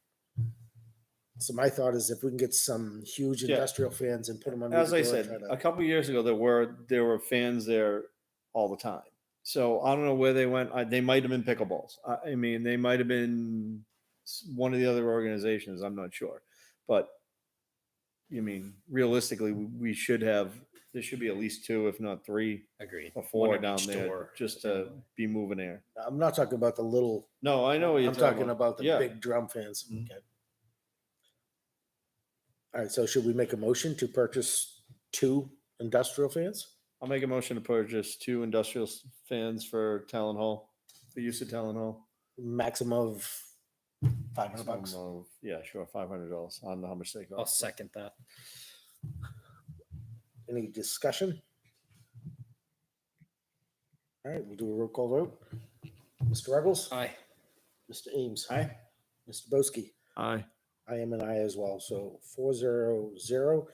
So my thought is if we can get some huge Yeah. industrial fans and put them on. As I said, a couple years ago, there were fans there all the time. So I don't know where they went. They might have been pickleballs. I mean, they might have been one of the other organizations. I'm not sure, but I mean, realistically, we should have. There should be at least 2, if not 3 Agreed. or 4 One at down each there, door. just to be moving air. I'm not talking about the little, No, I know what you're I'm talking about the Yeah. big drum fans. Mhm. Okay. All right, so should we make a motion to purchase 2 industrial fans? I'll make a motion to purchase 2 industrial fans for Talon Hall, for use at Talon Hall. Maximum of $500. Yeah, sure, $500. I don't know how much they I'll cost. second that. Any discussion? All right, we'll do a roll call vote. Mr. Ruggles? Aye. Mr. Ames? Aye. Mr. Boski? Aye. I am an aye as well, so 400.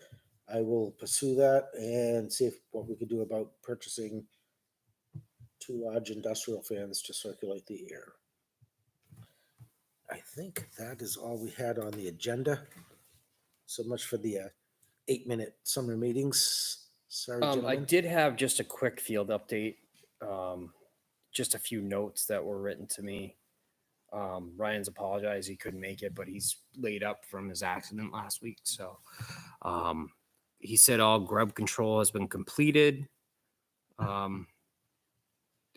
I will pursue that and see what we could do about purchasing 2 large industrial fans to circulate the air. I think that is all we had on the agenda. So much for the 8-minute summer meetings. Sorry, I gentlemen. did have just a quick field update. Just a few notes that were written to me. Ryan's apologized he couldn't make it, but he's laid up from his accident last week. So he said all grub control has been completed.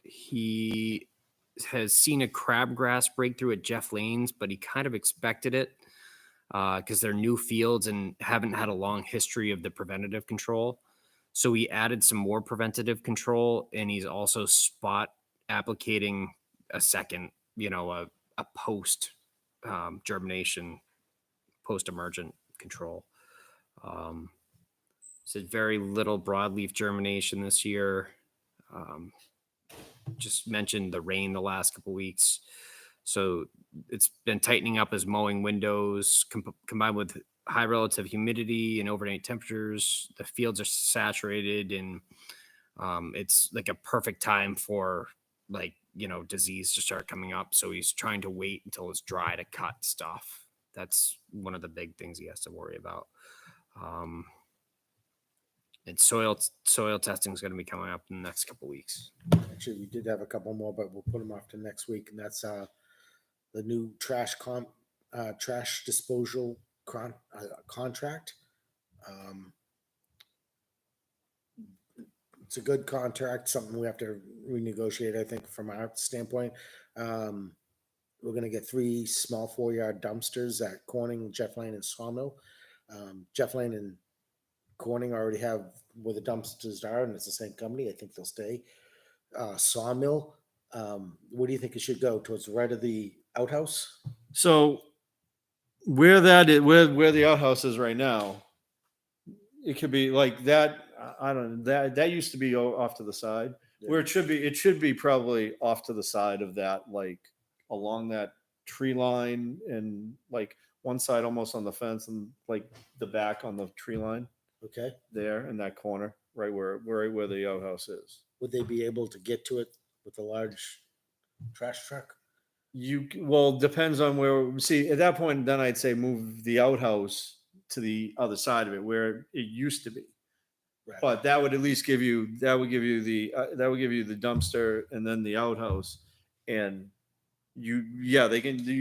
He has seen a crabgrass breakthrough at Jeff Lane's, but he kind of expected it because they're new fields and haven't had a long history of the preventative control. So he added some more preventative control, and he's also spot applicating a second, a post germination, post emergent control. Said very little broadleaf germination this year. Just mentioned the rain the last couple weeks. So it's been tightening up as mowing windows combined with high relative humidity and overnight temperatures. The fields are saturated, and It's like a perfect time for like, disease to start coming up. So he's trying to wait until it's dry to cut stuff. That's one of the big things he has to worry about. And soil testing is going to be coming up in the next couple weeks. Actually, we did have a couple more, but we'll put them off to next week. And that's the new trash disposal contract. It's a good contract, something we have to renegotiate, I think, from our standpoint. We're going to get 3 small 4-yard dumpsters at Corning, Jeff Lane, and Sawmill. Jeff Lane and Corning already have where the dumpsters are, and it's the same company. I think they'll stay. Sawmill, where do you think it should go? Towards the right of the outhouse? So where the outhouse is right now, it could be like that. I don't know. That used to be off to the side. Yeah. Where it should be probably off to the side of that, like along that tree line, and like one side almost on the fence, and like the back on the tree line Okay. there in that corner, right where the outhouse is. Would they be able to get to it with a large trash truck? Well, depends on where. See, at that point, then I'd say move the outhouse to the other side of it where it used to be. Right. But that would at least give you the dumpster and then the outhouse, and you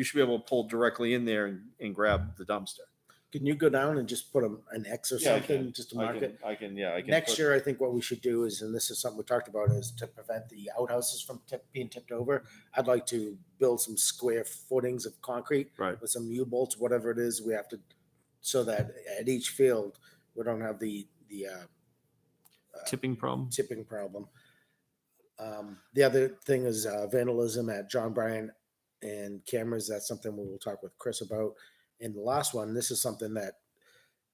should be able to pull directly in there and grab the dumpster. Can you go down and just put an X or Yeah, I something can. just to mark it? I can. Next year, I think what we should do is, and this is something we talked about, is to prevent the outhouses from being tipped over. I'd like to build some square footings of concrete Right. with some U-bolts, whatever it is we have to, so that at each field, we don't have the tipping problem. tipping problem. The other thing is vandalism at John Bryan and cameras. That's something we will talk with Chris about. And the last one, this is something that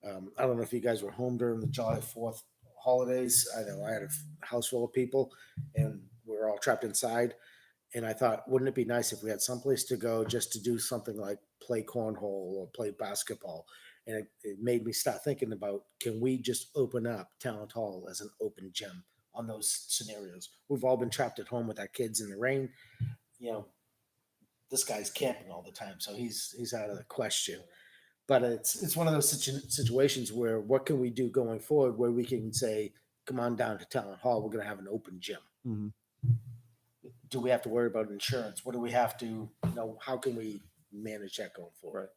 I don't know if you guys were home during the July 4th holidays. I know I had a house full of people and we were all trapped inside. And I thought, wouldn't it be nice if we had someplace to go just to do something like play cornhole or play basketball? And it made me start thinking about, can we just open up Talent Hall as an open gym on those scenarios? We've all been trapped at home with our kids in the rain. This guy's camping all the time, so he's out of the question. But it's one of those situations where what can we do going forward where we can say, come on down to Talent Hall, we're going to have an open gym. Mm-hmm. Do we have to worry about insurance? What do we have to, how can we manage that going forward? Right.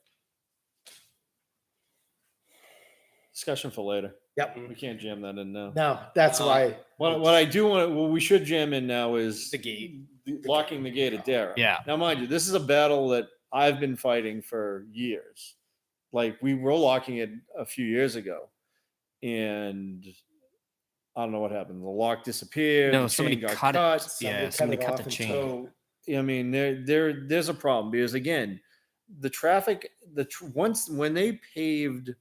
Discussion for later. Yep. We can't jam that in now. No, that's why. What I do want, what we should jam in now is The gate. locking the gate at Dara. Yeah. Now, mind you, this is a battle that I've been fighting for years. Like we were locking it a few years ago, and I don't know what happened. The lock disappeared. No, the somebody chain got cut it. cut. Yeah, Somebody somebody cut it cut off the and chain. So I mean, there's a problem because again, the traffic, when they paved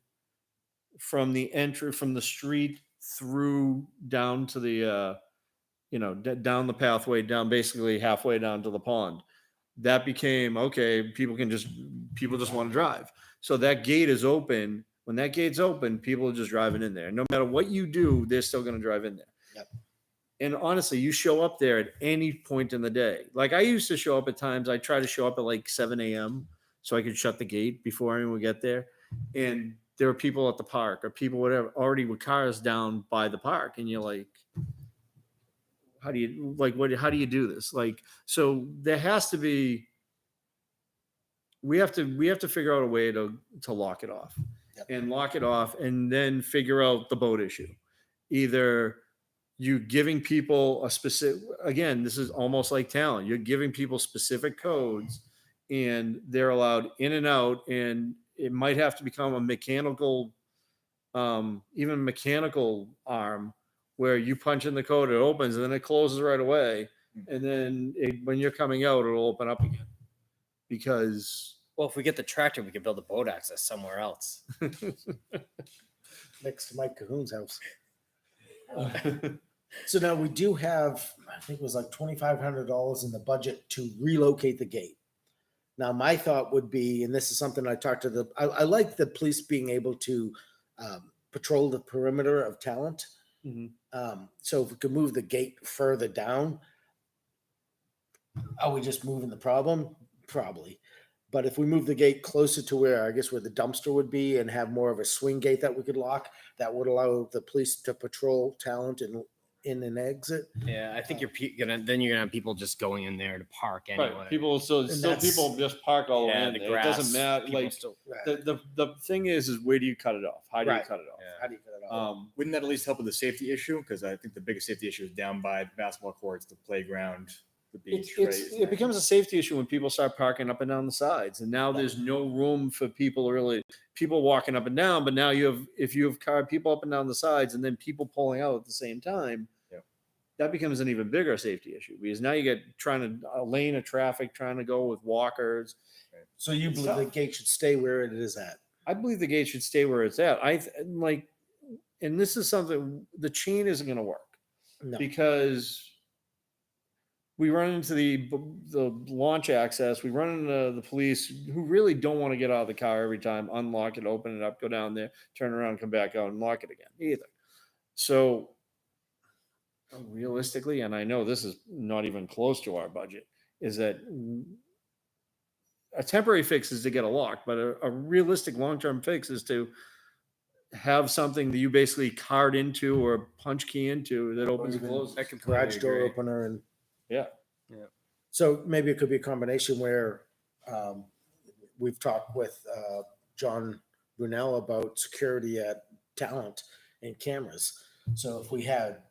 from the entry from the street through down to the down the pathway down, basically halfway down to the pond, that became okay. People just want to drive. So that gate is open. When that gate's open, people are just driving in there. No matter what you do, they're still going to drive in there. Yep. And honestly, you show up there at any point in the day. Like I used to show up at times. I try to show up at like 7 a.m. so I could shut the gate before anyone would get there. And there were people at the park or people whatever already with cars down by the park, and you're like, how do you do this? Like, so there has to be. We have to figure out a way to lock it off. Yep. And lock it off, and then figure out the boat issue. Either you giving people a specific, again, this is almost like talent. You're giving people specific codes, and they're allowed in and out, and it might have to become a mechanical, even mechanical arm, where you punch in the code, it opens, and then it closes right away, and then when you're coming out, it'll open up again. Because Well, if we get the tractor, we can build a boat access somewhere else. Next to Mike Cahoon's house. So now we do have, I think it was like $2,500 in the budget to relocate the gate. Now, my thought would be, and this is something I talked to I like the police being able to patrol the perimeter of Talent. Mhm. So if we could move the gate further down, are we just moving the problem? Probably. But if we move the gate closer to where, I guess, where the dumpster would be and have more of a swing gate that we could lock, that would allow the police to patrol Talent and in and exit. Yeah, I think you're then you're gonna have people just going in there to park anyway. Right, people, so And still that's- people just park all the way Yeah, in the there. It doesn't grass, matter, people like, still- the thing is where do you cut it off? How do you Right. cut it off? Yeah. How do you cut it off? Wouldn't that at least help with the safety issue? Because I think the biggest safety issue is down by the basketball courts, the playground, the beach. It becomes a safety issue when people start parking up and down the sides, and now there's no room for people walking up and down. But now if you have people up and down the sides, and then people pulling out at the same time, Yeah. that becomes an even bigger safety issue because now you get trying to a lane of traffic trying to go with walkers. So you believe tough. the gate should stay where it is at? I believe the gate should stay where it's at. Like, and this is something the chain isn't going to work. No. Because we run into the launch access, we run into the police who really don't want to get out of the car every time, unlock it, open it up, go down there, turn around, come back out and lock it again either. So realistically, and I know this is not even close to our budget, is that a temporary fix is to get a lock, but a realistic long-term fix is to have something that you basically card into or punch key into that opens and even closes. I completely Garage door agree. opener and. Yeah. So maybe it could be a combination where we've talked with John Brunel about security at Talent and cameras. So if we had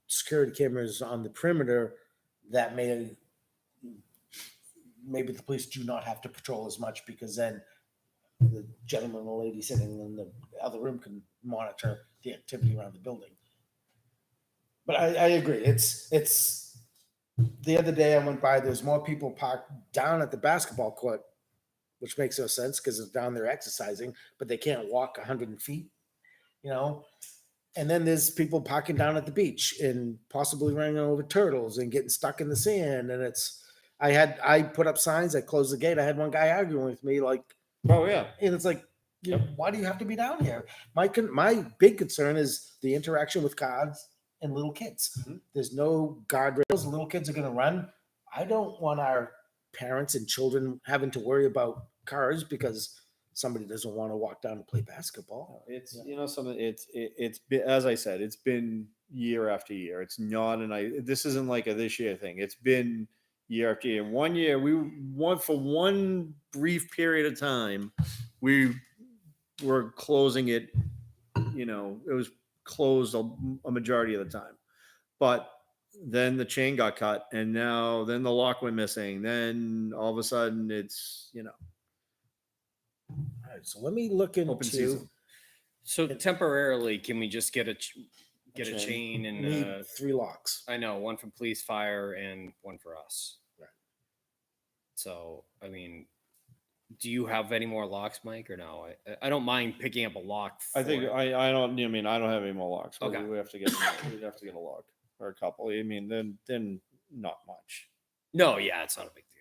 security cameras on the perimeter, that maybe the police do not have to patrol as much because then the gentleman or lady sitting in the other room can monitor the activity around the building. But I agree. It's the other day I went by, there's more people parked down at the basketball court, which makes no sense because it's down there exercising, but they can't walk 100 feet, And then there's people parking down at the beach and possibly running over turtles and getting stuck in the sand. And I put up signs, I closed the gate. I had one guy arguing with me, like, Oh yeah. and it's like, why do you have to be down here? My big concern is the interaction with cars and little kids. Mhm. There's no guardrails. Little kids are going to run. I don't want our parents and children having to worry about cars because somebody doesn't want to walk down to play basketball. It's something. It's been, as I said, it's been year after year. It's not, this isn't like a this year thing. It's been year after year. One year for one brief period of time, we were closing it. It was closed a majority of the time, but then the chain got cut, and then the lock went missing. Then all of a sudden, it's All right, so let me look open into. season. So temporarily, can we just get a chain. chain and Need 3 locks. I know one for police, fire, and one for us. Right. So I mean, do you have any more locks, Mike, or no? I don't mind picking up a lock. I think for it. I don't. I don't have any more locks. Okay. We have to get. We'd have to get a lock or a couple. Then not much. No, yeah, it's not a big deal.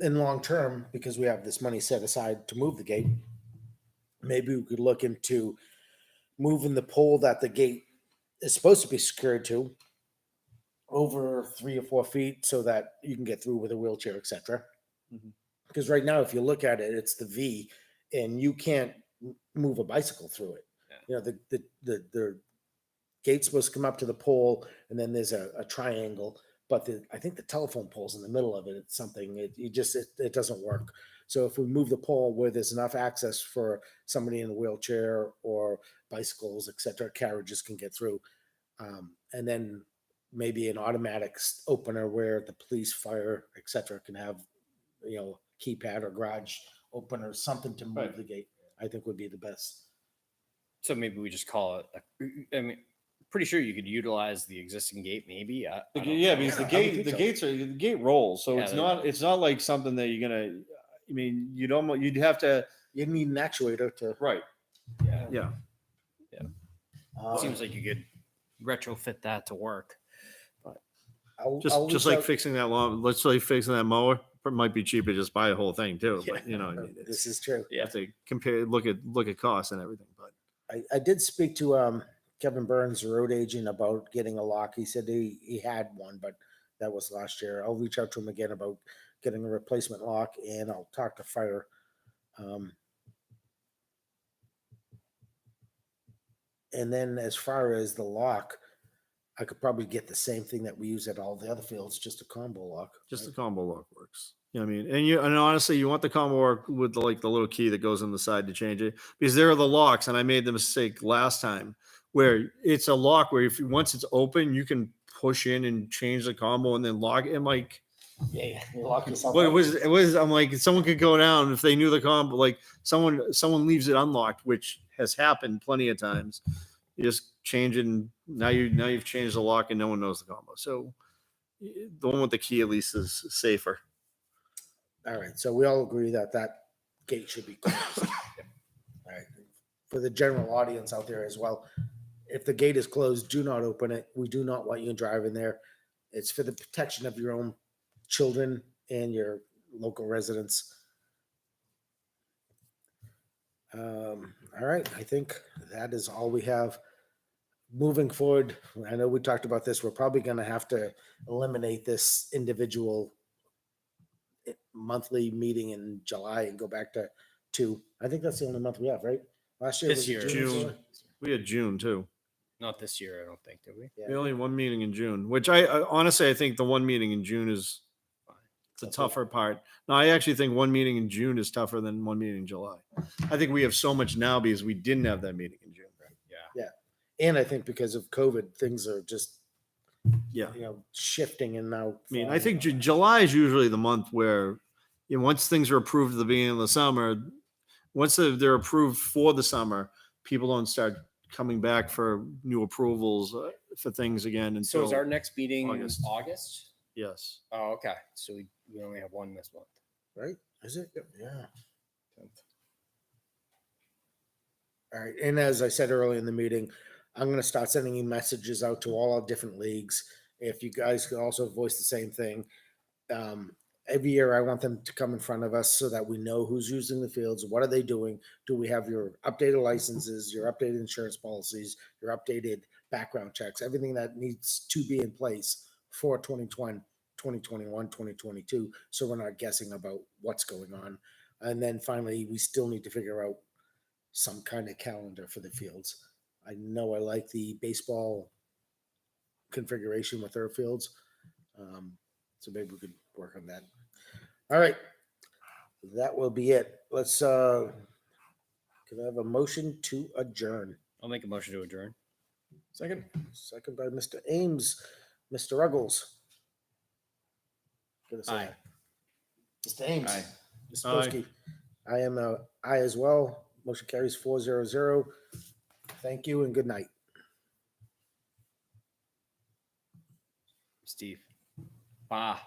In long term, because we have this money set aside to move the gate, maybe we could look into moving the pole that the gate is supposed to be secured to over 3 or 4 feet so that you can get through with a wheelchair, etc. Mhm. Because right now, if you look at it, it's the V, and you can't move a bicycle through it. Yeah. The gate's supposed to come up to the pole, and then there's a triangle. But I think the telephone pole's in the middle of it. It's something, it doesn't work. So if we move the pole where there's enough access for somebody in a wheelchair or bicycles, et cetera, carriages can get through. And then maybe an automatic opener where the police, fire, et cetera, can have, keypad or garage opener, something to move Right. the gate, I think would be the best. So maybe we just call it. I mean, pretty sure you could utilize the existing gate. Maybe. I don't Yeah, know. because I would think so. the gate rolls, so Yeah, it's not like something that you're gonna. You'd have to. You need an actuator to. Right. Yeah. uh, Seems like you could retrofit that to work. I'll Just reach like out- fixing that lawn. Let's say fixing that mower. It might be cheaper to just buy the whole thing too. But This is true. you have to compare, look at costs and everything. But I did speak to Kevin Burns, the road agent, about getting a lock. He said he had one, but that was last year. I'll reach out to him again about getting a replacement lock, and I'll talk to fire. And then as far as the lock, I could probably get the same thing that we use at all the other fields, just a combo lock. Just the right? combo lock works. You know what I mean? And honestly, you want the combo lock with the little key that goes on the side to change it, because there are the locks, and I made the mistake last time where it's a lock where once it's open, you can push in and change the combo and then lock it. And like, Yeah, you lock yourself what out. it was, I'm like, someone could go down if they knew the combo, like someone leaves it unlocked, which has happened plenty of times. You just change it, and now you've changed the lock and no one knows the combo. So the one with the key at least is safer. All right, so we all agree that that gate should be closed. All right, for the general audience out there as well, if the gate is closed, do not open it. We do not want you driving there. It's for the protection of your own children and your local residents. All right, I think that is all we have. Moving forward, I know we talked about this. We're probably going to have to eliminate this individual monthly meeting in July and go back to two. I think that's the only month we have, right? Last year This was it year. June. June. July? We had June too. Not this year, I don't think, did we? Yeah. We only had one meeting in June, which I honestly, I think the one meeting in June is the tougher part. No, I actually think one meeting in June is tougher than one meeting in July. I think we have so much now because we didn't have that meeting in June. Yeah. And I think because of COVID, things are just, Yeah. shifting and now. I mean, I think July is usually the month where, once things are approved at the beginning of the summer, once they're approved for the summer, people don't start coming back for new approvals for things again So until. is our next meeting August. August? Yes. Oh, okay. So we only have one this month. Right? Is it? Yeah. All right. And as I said earlier in the meeting, I'm going to start sending you messages out to all our different leagues. If you guys could also voice the same thing. Every year I want them to come in front of us so that we know who's using the fields. What are they doing? Do we have your updated licenses, your updated insurance policies, your updated background checks, everything that needs to be in place for 2020, 2021, 2022. So we're not guessing about what's going on. And then finally, we still need to figure out some kind of calendar for the fields. I know I like the baseball configuration with our fields. So maybe we could work on that. All right. That will be it. Let's, can I have a motion to adjourn? I'll make a motion to adjourn. Second. Second by Mr. Ames. Mr. Ruggles. Give us Aye. Mr. Ames. Aye. Mr. Aye. Boski. I am a aye as well. Motion carries 4-0. Thank you and good night. Steve. Bah.